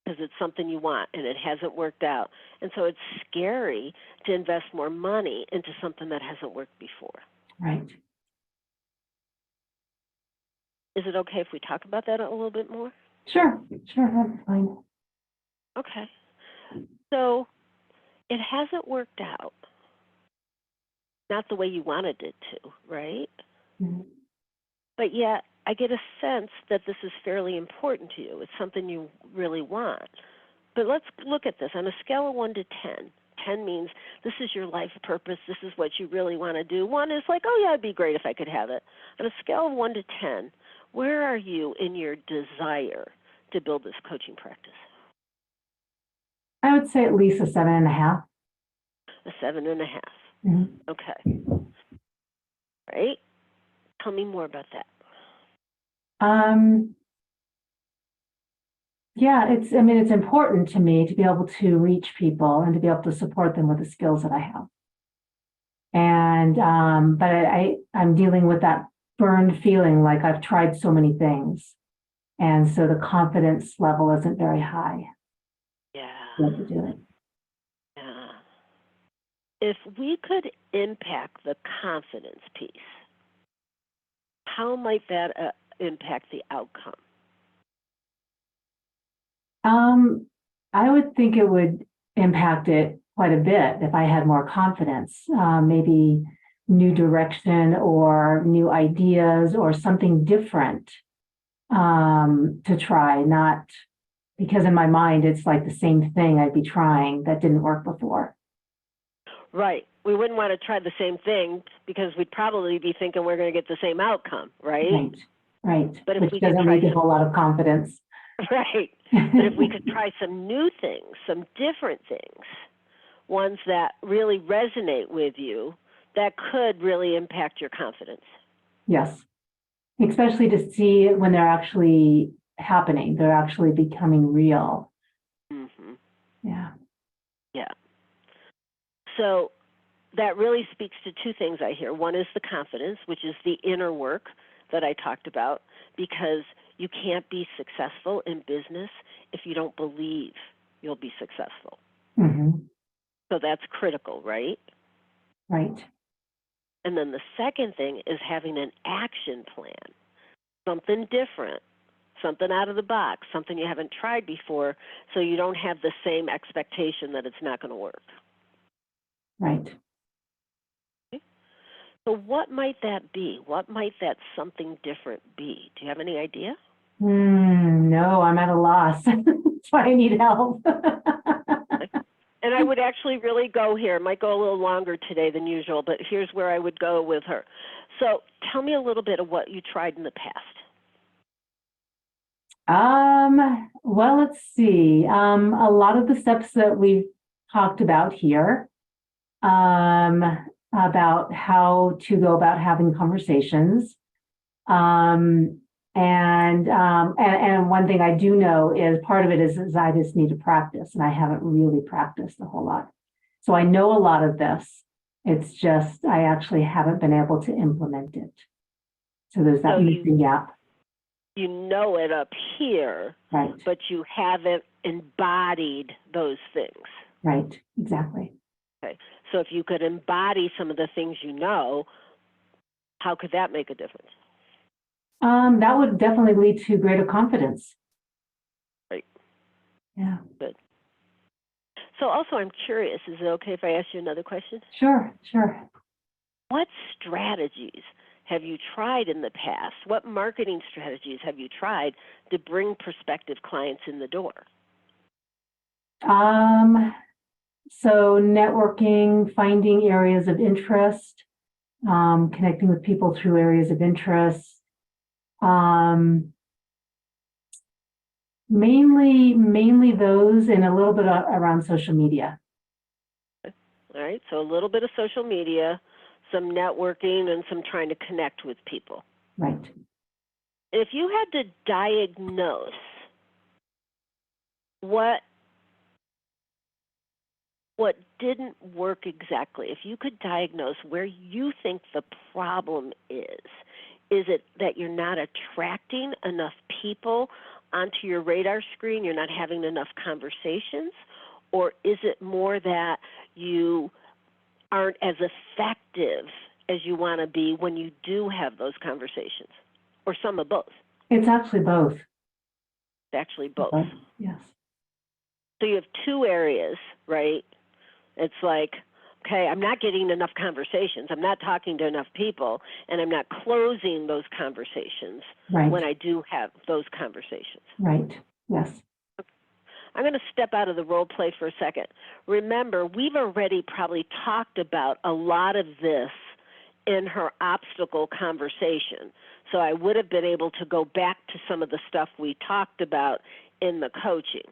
because it's something you want and it hasn't worked out. And so it's scary to invest more money into something that hasn't worked before. Right. Is it okay if we talk about that a little bit more? Sure, that's fine. Okay. So it hasn't worked out. Not the way you wanted it to, right? Mm-hmm. But yet I get a sense that this is fairly important to you. It's something you really want. But let's look at this on a scale of 1 to 10. 10 means this is your life purpose. This is what you really want to do. 1 is like, oh yeah, it'd be great if I could have it. On a scale of 1 to 10, where are you in your desire to build this coaching practice? I would say at least a 7.5. A 7.5. Mm-hmm. Okay. Right? Tell me more about that. Yeah, it's important to me to be able to reach people and to be able to support them with the skills that I have. And, but I'm dealing with that burned feeling like I've tried so many things. And so the confidence level isn't very high. Yeah. To do it. Yeah. If we could impact the confidence piece, how might that impact the outcome? I would think it would impact it quite a bit if I had more confidence, maybe new direction or new ideas or something different to try, not because in my mind it's like the same thing I'd be trying that didn't work before. Right. We wouldn't want to try the same thing because we'd probably be thinking we're going to get the same outcome, right? Right. But if which we could doesn't try lead to a whole lot of confidence. Right. But if we could try some new things, some different things, ones that really resonate with you, that could really impact your confidence. Yes. Especially to see it when they're actually happening, they're actually becoming real. Mm-hmm. Yeah. Yeah. So that really speaks to 2 things I hear. One is the confidence, which is the inner work that I talked about, because you can't be successful in business if you don't believe you'll be successful. Mm-hmm. So that's critical, right? Right. And then the second thing is having an action plan, something different, something out of the box, something you haven't tried before, so you don't have the same expectation that it's not going to work. Right. Okay? So what might that be? What might that something different be? Do you have any idea? No, I'm at a loss. That's why I need help. And I would actually really go here. It might go a little longer today than usual, but here's where I would go with her. So tell me a little bit of what you tried in the past. Well, let's see. A lot of the steps that we've talked about here, about how to go about having conversations. And one thing I do know is part of it is I just need to practice, and I haven't really practiced a whole lot. So I know a lot of this. It's just I actually haven't been able to implement it. So there's that missing gap. You know it up here, right? But you haven't embodied those things. Right, exactly. Okay, so if you could embody some of the things you know, how could that make a difference? That would definitely lead to greater confidence. Right. Yeah. Good. So also I'm curious, is it okay if I ask you another question? Sure, sure. What strategies have you tried in the past? What marketing strategies have you tried to bring prospective clients in the door? So networking, finding areas of interest, connecting with people through areas of interest. Mainly those, and a little bit around social media. All right, so a little bit of social media, some networking, and some trying to connect with people. Right. If you had to diagnose what what didn't work exactly. If you could diagnose where you think the problem is it that you're not attracting enough people onto your radar screen, you're not having enough conversations, or is it more that you aren't as effective as you want to be when you do have those conversations, or some of both? It's actually both. It's actually both. Yes. So you have two areas, right? It's like, okay, I'm not getting enough conversations. I'm not talking to enough people, and I'm not closing those conversations Right. when I do have those conversations. Right. Yes. I'm going to step out of the role play for a second. Remember, we've already probably talked about a lot of this in her obstacle conversation. So I would have been able to go back to some of the stuff we talked about in the coaching,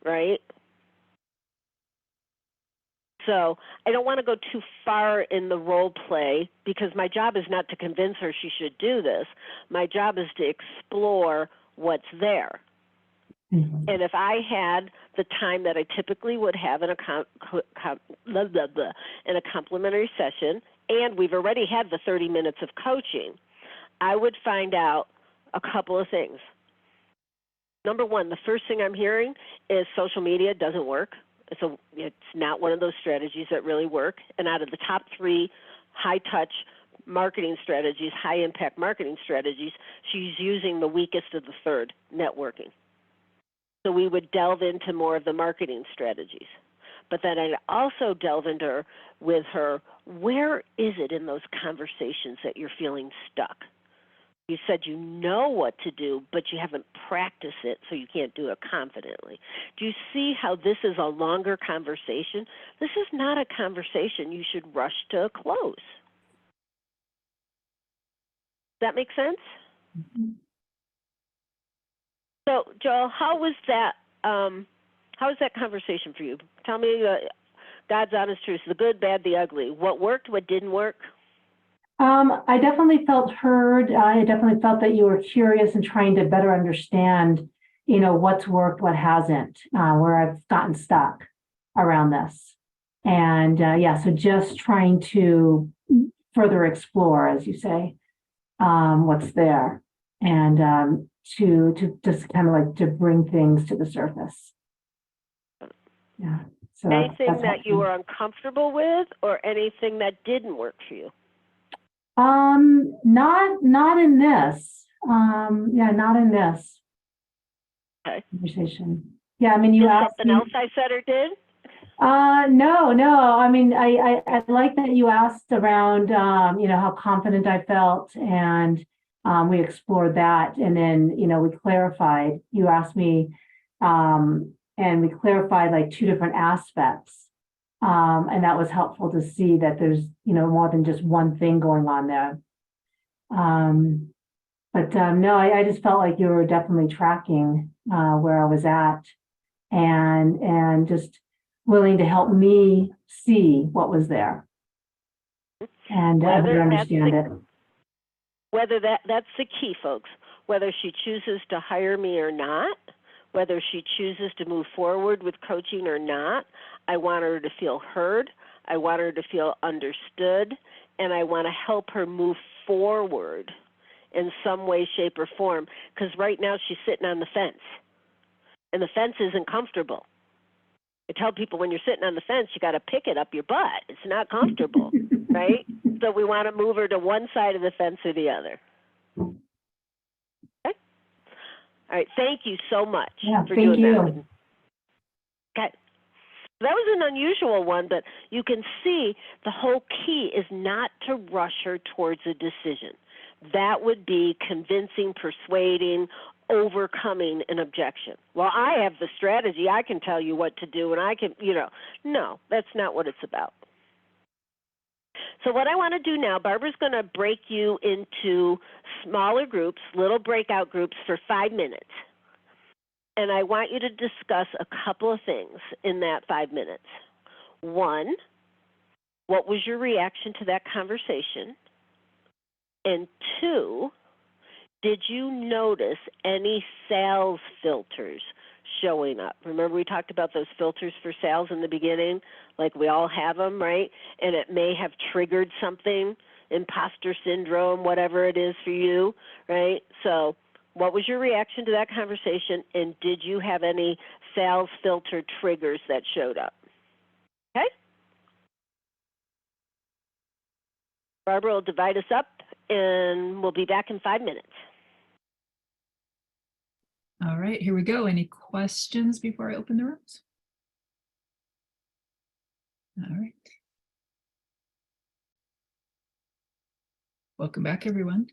right? So I don't want to go too far in the role play because my job is not to convince her she should do this. My job is to explore what's there. Mhm. And if I had the time that I typically would have in a in a complimentary session, and we've already had the 30 minutes of coaching, I would find out a couple of things. Number one, the first thing I'm hearing is social media doesn't work. So it's not one of those strategies that really work. And out of the top 3 high-touch marketing strategies, high-impact marketing strategies, she's using the weakest of the third, networking. So we would delve into more of the marketing strategies. But then I'd also delve into with her, where is it in those conversations that you're feeling stuck? You said you know what to do, but you haven't practiced it, so you can't do it confidently. Do you see how this is a longer conversation? This is not a conversation you should rush to a close. Does that make sense? Mm-hmm. So, Joel, how was that conversation for you? Tell me God's honest truth, the good, bad, the ugly. What worked, what didn't work? I definitely felt heard. I definitely felt that you were curious and trying to better understand, what's worked, what hasn't, where I've gotten stuck around this. And so just trying to further explore, as you say, what's there, and to just kind of like to bring things to the surface. Yeah. So anything that you were uncomfortable with, or anything that didn't work for you? Not in this. Not in this conversation. Yeah, I mean, you asked something else I said or did? No. I mean, I like that you asked around, how confident I felt, and we explored that, and then, we clarified. You asked me, and we clarified like 2 different aspects. And that was helpful to see that there's, more than just one thing going on there. No, I just felt like you were definitely tracking where I was at, and just willing to help me see what was there and better understand it. Whether that's the key, folks. Whether she chooses to hire me or not, whether she chooses to move forward with coaching or not, I want her to feel heard, I want her to feel understood, and I want to help her move forward in some way, shape, or form, because right now she's sitting on the fence, and the fence isn't comfortable. I tell people when you're sitting on the fence, you got to pick it up your butt. It's not comfortable, right? So we want to move her to one side of the fence or the other. Okay? All right, thank you so much for doing that. Okay. That was an unusual one, but you can see the whole key is not to rush her towards a decision. That would be convincing, persuading, overcoming an objection. Well, I have the strategy. I can tell you what to do, and I can, No, that's not what it's about. So what I want to do now, Barbara's going to break you into smaller groups, little breakout groups for 5 minutes. And I want you to discuss a couple of things in that 5 minutes. 1, what was your reaction to that conversation? And 2, did you notice any sales filters showing up. Remember we talked about those filters for sales in the beginning? Like we all have them, right? And it may have triggered something, imposter syndrome, whatever it is for you, right? So what was your reaction to that conversation, and did you have any sales filter triggers that showed up? Okay? Barbara will divide us up, and we'll be back in 5 minutes. All right, here we go. Any questions before I open the rooms? All right. Welcome back, everyone.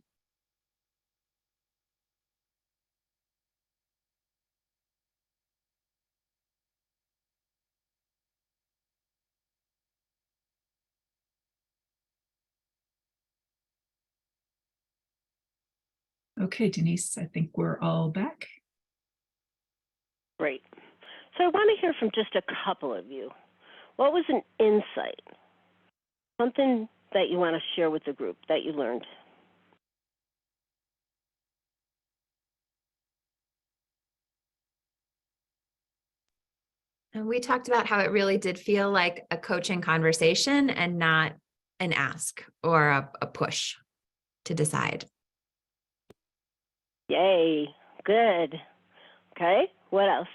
Okay, Denise, I think we're all back. Great. So I want to hear from just a couple of you. What was an insight? Something that you want to share with the group that you learned? And we talked about how it really did feel like a coaching conversation and not an ask or a push to decide. Yay, good. Okay, what else?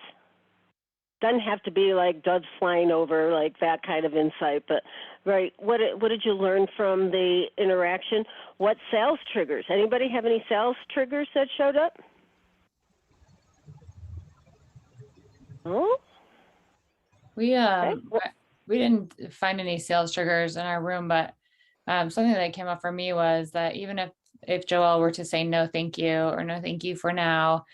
Doesn't have to be like doves flying over, like that kind of insight, but right, what did you learn from the interaction? What sales triggers? Anybody have any sales triggers that showed up? Oh? We Okay. we didn't find any sales triggers in our room, but something that came up for me was that even if Joelle were to say no thank you or no thank you for now,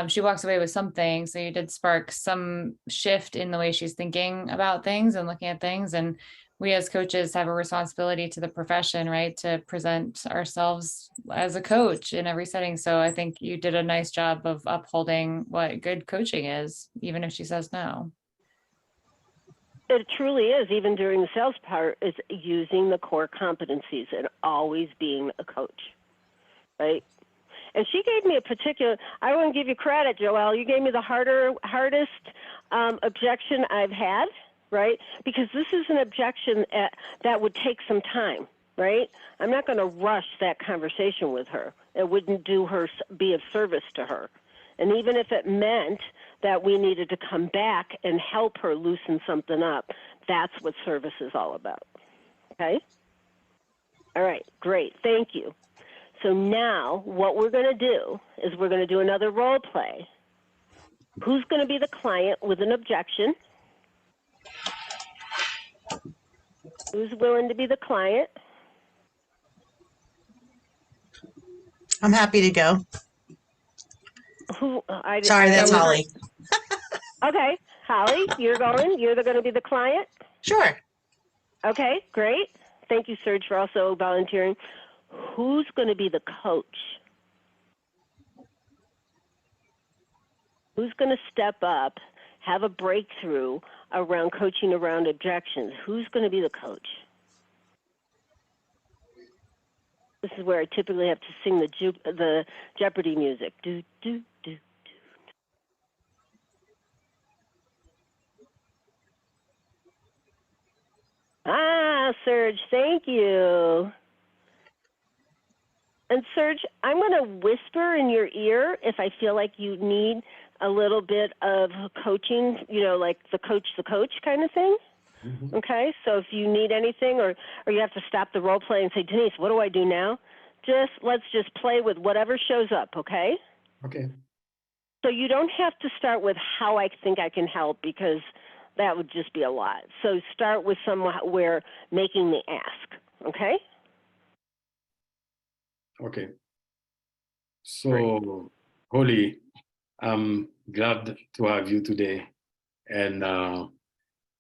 she walks away with something. So you did spark some shift in the way she's thinking about things and looking at things. And we as coaches have a responsibility to the profession, right, to present ourselves as a coach in every setting. So I think you did a nice job of upholding what good coaching is, even if she says no. It truly is, even during the sales part, is using the core competencies and always being a coach, right? And she gave me a particular, I want to give you credit, Joelle. You gave me the hardest objection I've had, right? Because this is an objection that would take some time, right? I'm not going to rush that conversation with her. It wouldn't be of service to her. And even if it meant that we needed to come back and help her loosen something up, that's what service is all about, okay? All right, great, thank you. So now what we're going to do is we're going to do another role play. Who's going to be the client with an objection? Who's willing to be the client? I'm happy to go. Sorry, that's Holly. Okay, Holly, you're going. You're going to be the client? Sure. Okay, great. Thank you, Serge, for also volunteering. Who's going to be the coach? Who's going to step up, have a breakthrough around coaching around objections? Who's going to be the coach? This is where I typically have to sing the Jeopardy music. Do, do, do, do. Ah, Serge, thank you. And Serge, I'm going to whisper in your ear if I feel like you need a little bit of coaching, you know, like the coach kind of thing. Mm-hmm. Okay, so if you need anything or you have to stop the role play and say, Denise, what do I do now? Let's just play with whatever shows up, okay? Okay. So you don't have to start with how I think I can help because that would just be a lot. So start with somewhere making the ask, okay? Okay. So, Holly, I'm glad to have you today. And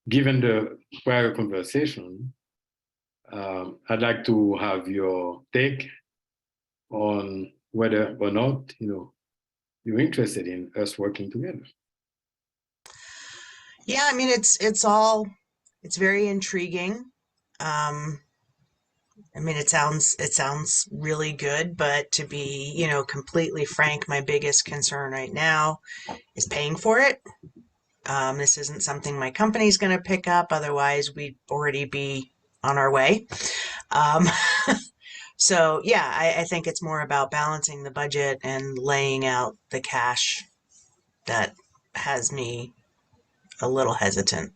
given the prior conversation, I'd like to have your take on whether or not, you're interested in us working together. Yeah, I mean, it's very intriguing. I mean, it sounds really good, but to be, you know, completely frank, my biggest concern right now is paying for it. This isn't something my company's going to pick up. Otherwise, we'd already be on our way. Um, so yeah, I think it's more about balancing the budget and laying out the cash that has me a little hesitant.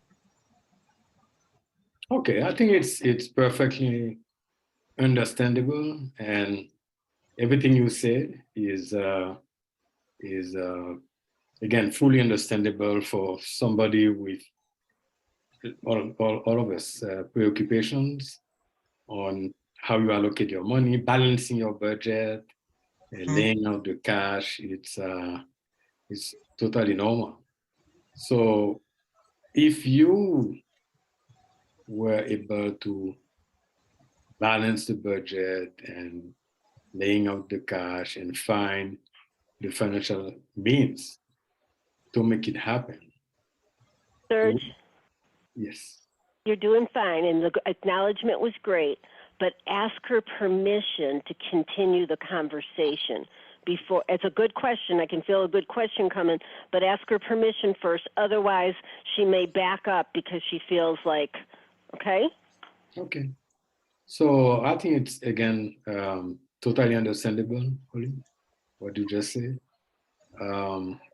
Okay, I think it's perfectly understandable, and everything you said is again fully understandable for somebody with all of us preoccupations on how you allocate your money, balancing your budget, laying out the cash. It's totally normal. So if you were able to balance the budget and laying out the cash and find the financial means to make it happen. Serge, Yes. you're doing fine, and the acknowledgement was great, but ask her permission to continue the conversation before. It's a good question. I can feel a good question coming, but ask her permission first. Otherwise, she may back up because she feels like, okay? Okay. So I think it's, again, totally understandable, Holly, what you just said.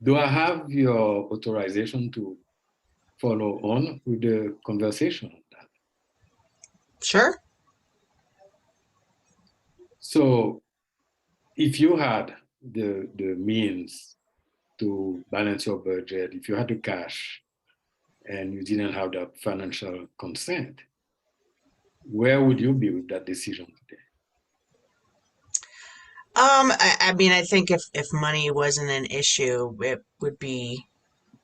Do I have your authorization to follow on with the conversation? Sure. So if you had the means to balance your budget, if you had the cash and you didn't have that financial consent, where would you be with that decision today? I mean, I think if money wasn't an issue, it would be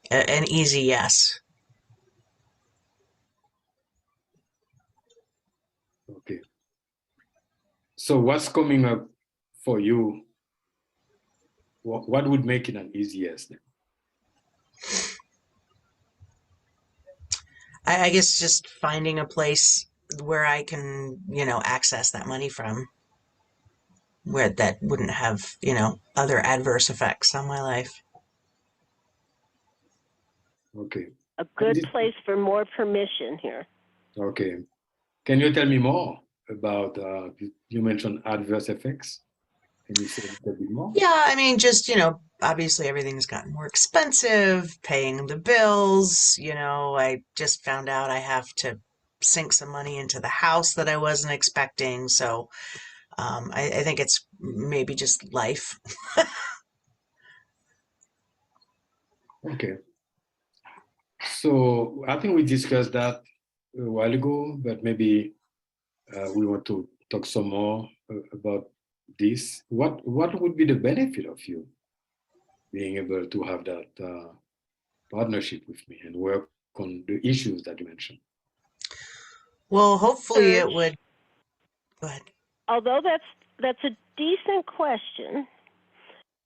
an easy yes. Okay. So what's coming up for you? What would make it an easy yes then? I guess just finding a place where I can, you know, access that money from, where that wouldn't have, you know, other adverse effects on my life. Okay. A good place for more permission here. Okay. Can you tell me more about, you mentioned adverse effects? Can you say a little bit more? Yeah, I mean, just, you know, obviously everything's gotten more expensive, paying the bills. You know, I just found out I have to sink some money into the house that I wasn't expecting. So I think it's maybe just life. Okay. So I think we discussed that a while ago, but maybe we want to talk some more about this. What would be the benefit of you being able to have that partnership with me and work on the issues that you mentioned? Well, hopefully it Serge, would. Go ahead. although that's a decent question,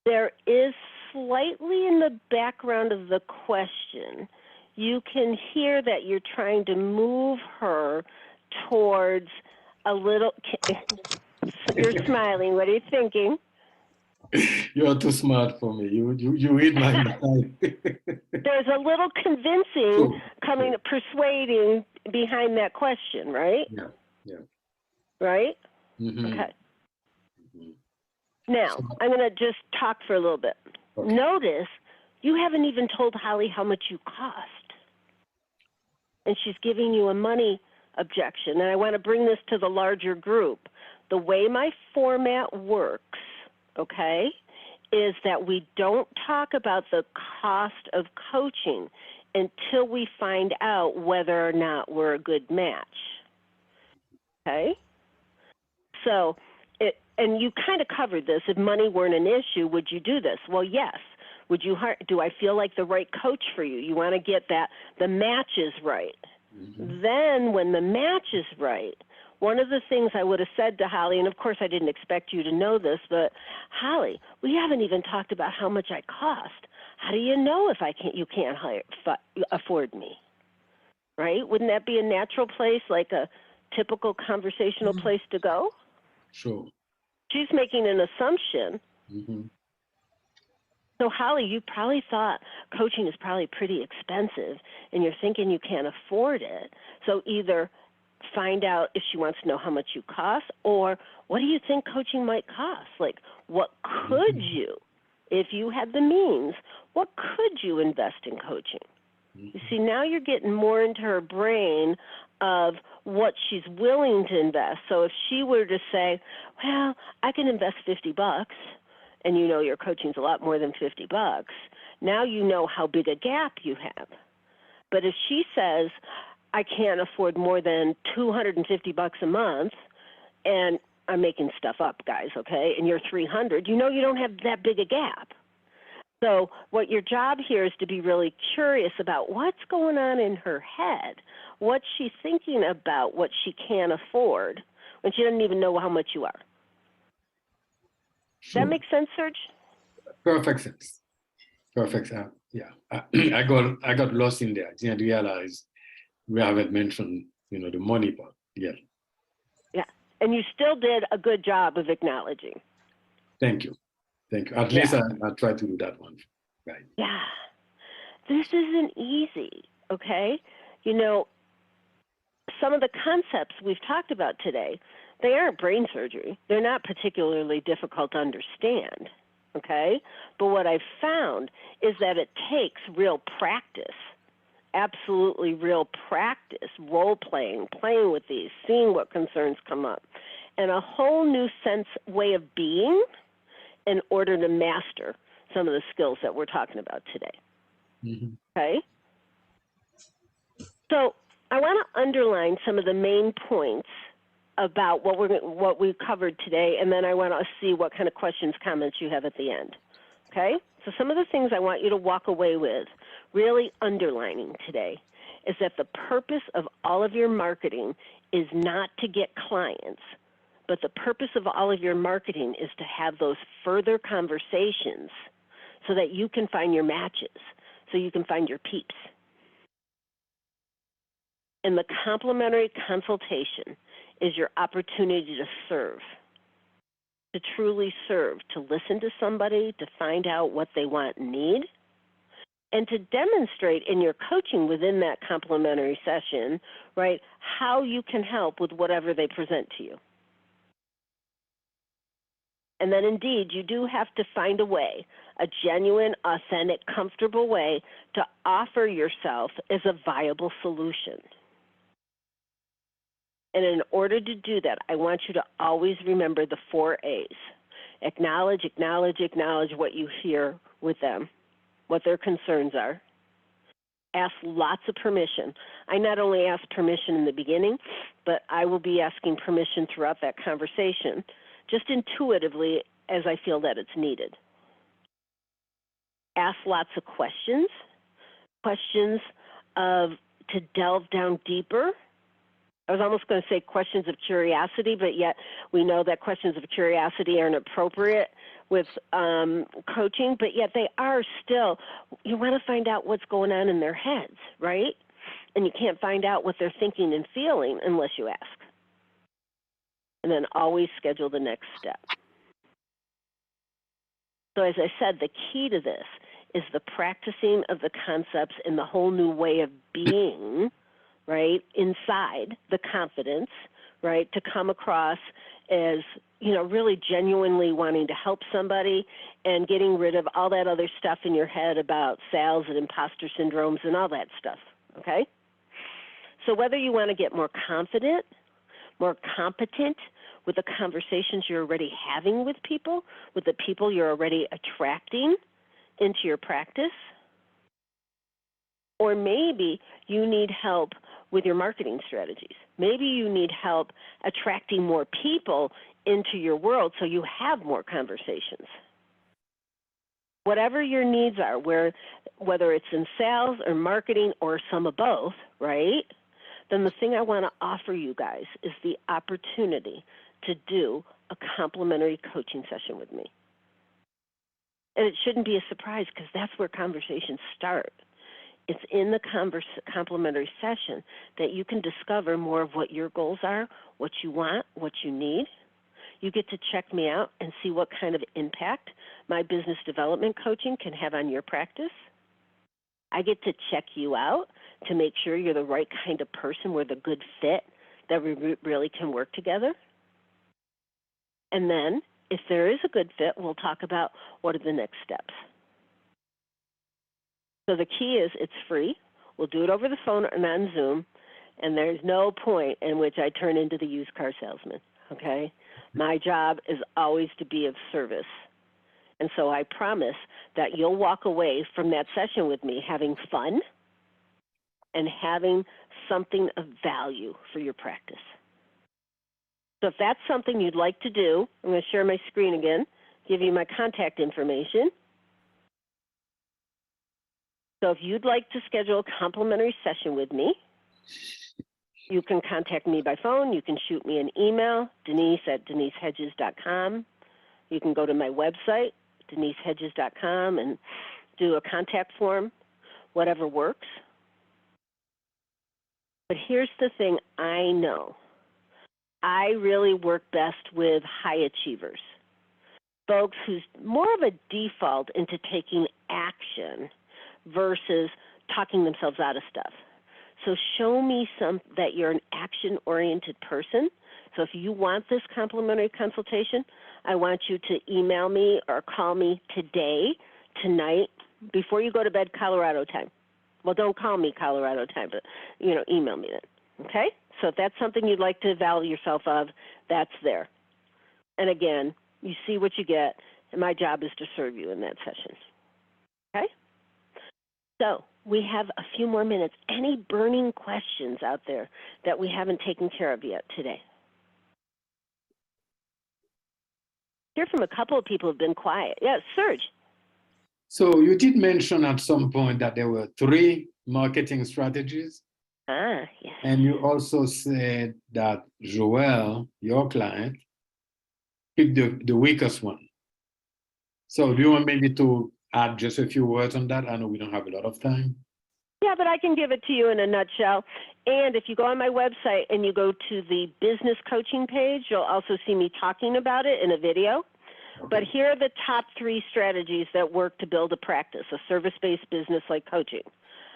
there is slightly in the background of the question, you can hear that you're trying to move her towards a little. You're smiling. What are you thinking? You're too smart for me. You read my mind. There's a little convincing coming, persuading behind that question, right? Yeah. Right? Mm-hmm. Okay. Now, I'm going to just talk for a little bit. Okay. Notice you haven't even told Holly how much you cost. And she's giving you a money objection. And I want to bring this to the larger group. The way my format works, okay, is that we don't talk about the cost of coaching until we find out whether or not we're a good match. Okay? So, and you kind of covered this. If money weren't an issue, would you do this? Well, yes. Would you? Do I feel like the right coach for you? You want to get that the match is right. Mm-hmm. Then, when the match is right, one of the things I would have said to Holly, and of course I didn't expect you to know this, but Holly, we haven't even talked about how much I cost. How do you know if you can't afford me? Right? Wouldn't that be a natural place, like a typical conversational place to go? Sure. She's making an assumption. Mhm. So Holly, you probably thought coaching is probably pretty expensive and you're thinking you can't afford it. So either find out if she wants to know how much you cost, or what do you think coaching might cost? Like, what could you, if you had the means, what could you invest in coaching? You see, now you're getting more into her brain of what she's willing to invest. So if she were to say, well, I can invest $50, and you know your coaching's a lot more than $50, now you know how big a gap you have. But if she says, I can't afford more than $250 a month, and I'm making stuff up, guys, okay, and you're 300, you know you don't have that big a gap. So what your job here is to be really curious about what's going on in her head, what's she thinking about what she can't afford when she doesn't even know how much you are. Does that make sense, Serge? Perfect sense. Perfect sense. Yeah. I got lost in there. I didn't realize we haven't mentioned, the money part. Yeah. Yeah. And you still did a good job of acknowledging. Thank you. Thank you. At least I try to do that one. Right. Yeah. This isn't easy, okay? Some of the concepts we've talked about today, they aren't brain surgery. They're not particularly difficult to understand, okay? But what I've found is that it takes real practice, absolutely real practice, role-playing, playing with these, seeing what concerns come up, and a whole new way of being in order to master some of the skills that we're talking about today. Mm-hmm. Okay? So I want to underline some of the main points about what we covered today, and then I want to see what kind of questions, comments you have at the end. Okay? So some of the things I want you to walk away with, really underlining today, is that the purpose of all of your marketing is not to get clients, but the purpose of all of your marketing is to have those further conversations so that you can find your matches, so you can find your peeps. And the complimentary consultation is your opportunity to serve, to truly serve, to listen to somebody, to find out what they want and need, and to demonstrate in your coaching within that complimentary session, right, how you can help with whatever they present to you. And then indeed, you do have to find a way, a genuine, authentic, comfortable way to offer yourself as a viable solution. And in order to do that, I want you to always remember the 4 A's. Acknowledge, acknowledge, acknowledge what you hear with them, what their concerns are. Ask lots of permission. I not only ask permission in the beginning, but I will be asking permission throughout that conversation, just intuitively as I feel that it's needed. Ask lots of questions to delve down deeper. I was almost going to say questions of curiosity, but yet we know that questions of curiosity aren't appropriate with coaching, but yet they are still, you want to find out what's going on in their heads, right? And you can't find out what they're thinking and feeling unless you ask. And then always schedule the next step. So as I said, the key to this is the practicing of the concepts in the whole new way of being, right, inside the confidence, right, to come across as, really genuinely wanting to help somebody and getting rid of all that other stuff in your head about sales and imposter syndromes and all that stuff, okay? So whether you want to get more confident, more competent with the conversations you're already having with people, with the people you're already attracting into your practice, or maybe you need help with your marketing strategies. Maybe you need help attracting more people into your world so you have more conversations. Whatever your needs are, whether it's in sales or marketing or some of both, right? Then the thing I want to offer you guys is the opportunity to do a complimentary coaching session with me. And it shouldn't be a surprise because that's where conversations start. it's in the complimentary session that you can discover more of what your goals are, what you want, what you need. You get to check me out and see what kind of impact my business development coaching can have on your practice. I get to check you out to make sure you're the right kind of person, we're the good fit, that we really can work together. And then, if there is a good fit, we'll talk about what are the next steps. So the key is it's free. We'll do it over the phone and on Zoom, and there's no point in which I turn into the used car salesman, okay? My job is always to be of service. And so I promise that you'll walk away from that session with me having fun and having something of value for your practice. So if that's something you'd like to do, I'm going to share my screen again, give you my contact information. So if you'd like to schedule a complimentary session with me, you can contact me by phone. You can shoot me an email, denise@denisehedges.com. You can go to my website, denisehedges.com, and do a contact form, whatever works. But here's the thing I know. I really work best with high achievers, folks who's more of a default into taking action versus talking themselves out of stuff. So show me that you're an action-oriented person. So if you want this complimentary consultation, I want you to email me or call me today, tonight, before you go to bed Colorado time. Well, don't call me Colorado time, but, email me then, okay? So if that's something you'd like to avail yourself of, that's there. And again, you see what you get, and my job is to serve you in that session, okay? So we have a few more minutes. Any burning questions out there that we haven't taken care of yet today? Hear from a couple of people who have been quiet. Yes, Serge. So you did mention at some point that there were 3 marketing strategies. Yes. And you also said that Joelle, your client, picked the weakest one. So do you want maybe to add just a few words on that? I know we don't have a lot of time. Yeah, but I can give it to you in a nutshell. And if you go on my website and you go to the business coaching page, you'll also see me talking about it in a video. Okay. But here are the top 3 strategies that work to build a practice, a service-based business like coaching.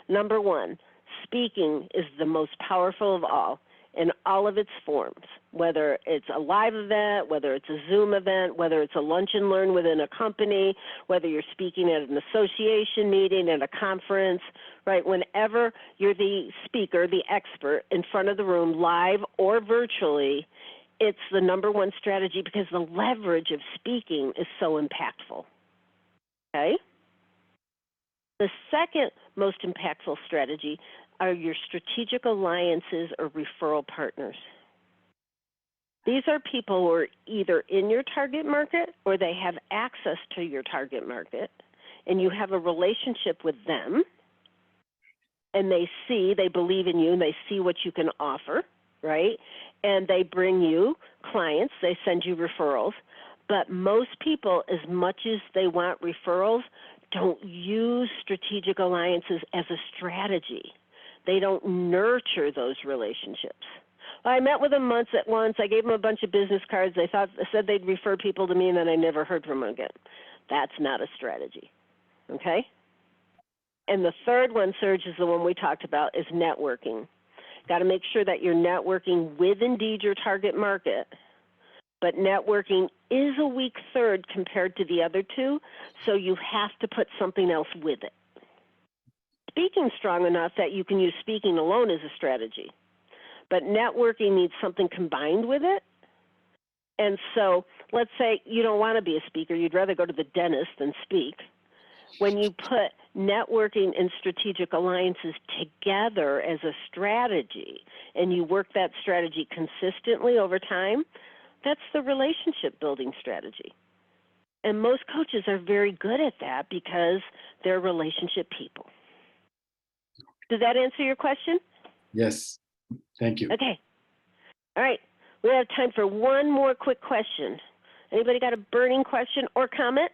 Number 1, speaking is the most powerful of all in all of its forms, whether it's a live event, whether it's a Zoom event, whether it's a lunch and learn within a company, whether you're speaking at an association meeting, at a conference, right? Whenever you're the speaker, the expert in front of the room, live or virtually, it's the number 1 strategy because the leverage of speaking is so impactful, okay? The second most impactful strategy are your strategic alliances or referral partners. These are people who are either in your target market or they have access to your target market, and you have a relationship with them, and they believe in you, and they see what you can offer, right? And they bring you clients, they send you referrals. But most people, as much as they want referrals, don't use strategic alliances as a strategy. They don't nurture those relationships. I met with them once. I gave them a bunch of business cards. They said they'd refer people to me, and then I never heard from them again. That's not a strategy, okay? And the third one, Serge, is the one we talked about, is networking. Got to make sure that you're networking with indeed your target market, but networking is a weak third compared to the other 2, so you have to put something else with it. Speaking strong enough that you can use speaking alone as a strategy, but networking needs something combined with it. And so let's say you don't want to be a speaker, you'd rather go to the dentist than speak. When you put networking and strategic alliances together as a strategy and you work that strategy consistently over time, that's the relationship building strategy. And most coaches are very good at that because they're relationship people. Does that answer your question? Yes, thank you. Okay. All right. We have time for one more quick question. Anybody got a burning question or comment?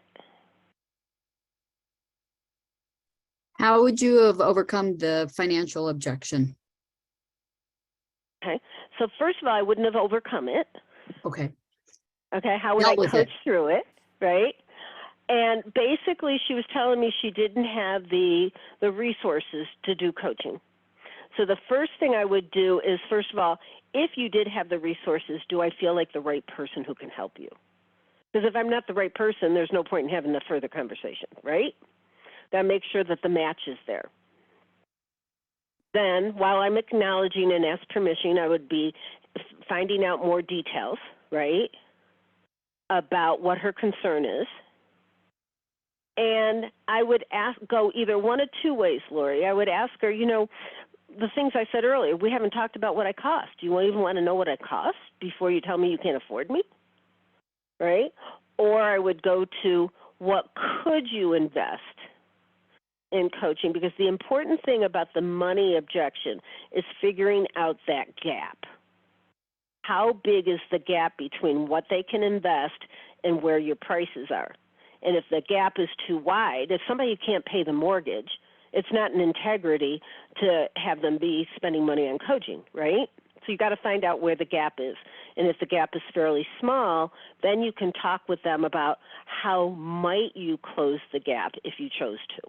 How would you have overcome the financial objection? Okay. So first of all, I wouldn't have overcome it. Okay. Okay. How would Dealt I with coach it. through it? Right. And basically she was telling me she didn't have the resources to do coaching. So the first thing I would do is, first of all, if you did have the resources, do I feel like the right person who can help you? Because if I'm not the right person, there's no point in having the further conversation, right? Then make sure that the match is there. Then, while I'm acknowledging and ask permission, I would be finding out more details, right, about what her concern is. And I would go either one of two ways, Lori. I would ask her, you know, the things I said earlier, we haven't talked about what I cost. Do you even want to know what I cost before you tell me you can't afford me? Right? Or I would go to, what could you invest in coaching? Because the important thing about the money objection is figuring out that gap. How big is the gap between what they can invest and where your prices are? And if the gap is too wide, if somebody can't pay the mortgage, it's not an integrity to have them be spending money on coaching, right? So you got to find out where the gap is. And if the gap is fairly small, then you can talk with them about how might you close the gap if you chose to.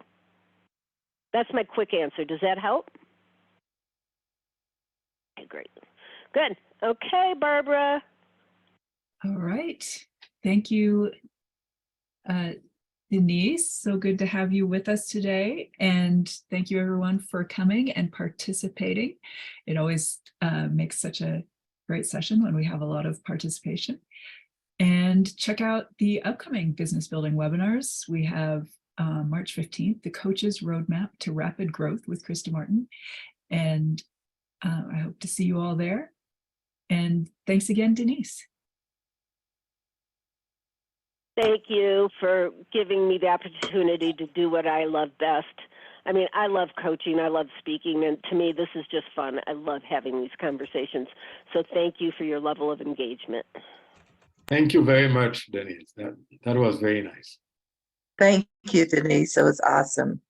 That's my quick answer. Does that help? Okay, great. Good. Okay, Barbara. All right. Thank you, Denise. So good to have you with us today. And thank you everyone for coming and participating. It always makes such a great session when we have a lot of participation. And check out the upcoming business building webinars. We have March 15th, the Coach's Roadmap to Rapid Growth with Krista Martin. And I hope to see you all there. And thanks again, Denise. Thank you for giving me the opportunity to do what I love best. I mean, I love coaching, I love speaking, and to me, this is just fun. I love having these conversations. So thank you for your level of engagement. Thank you very much, Denise. That was very nice. Thank you, Denise. It was awesome.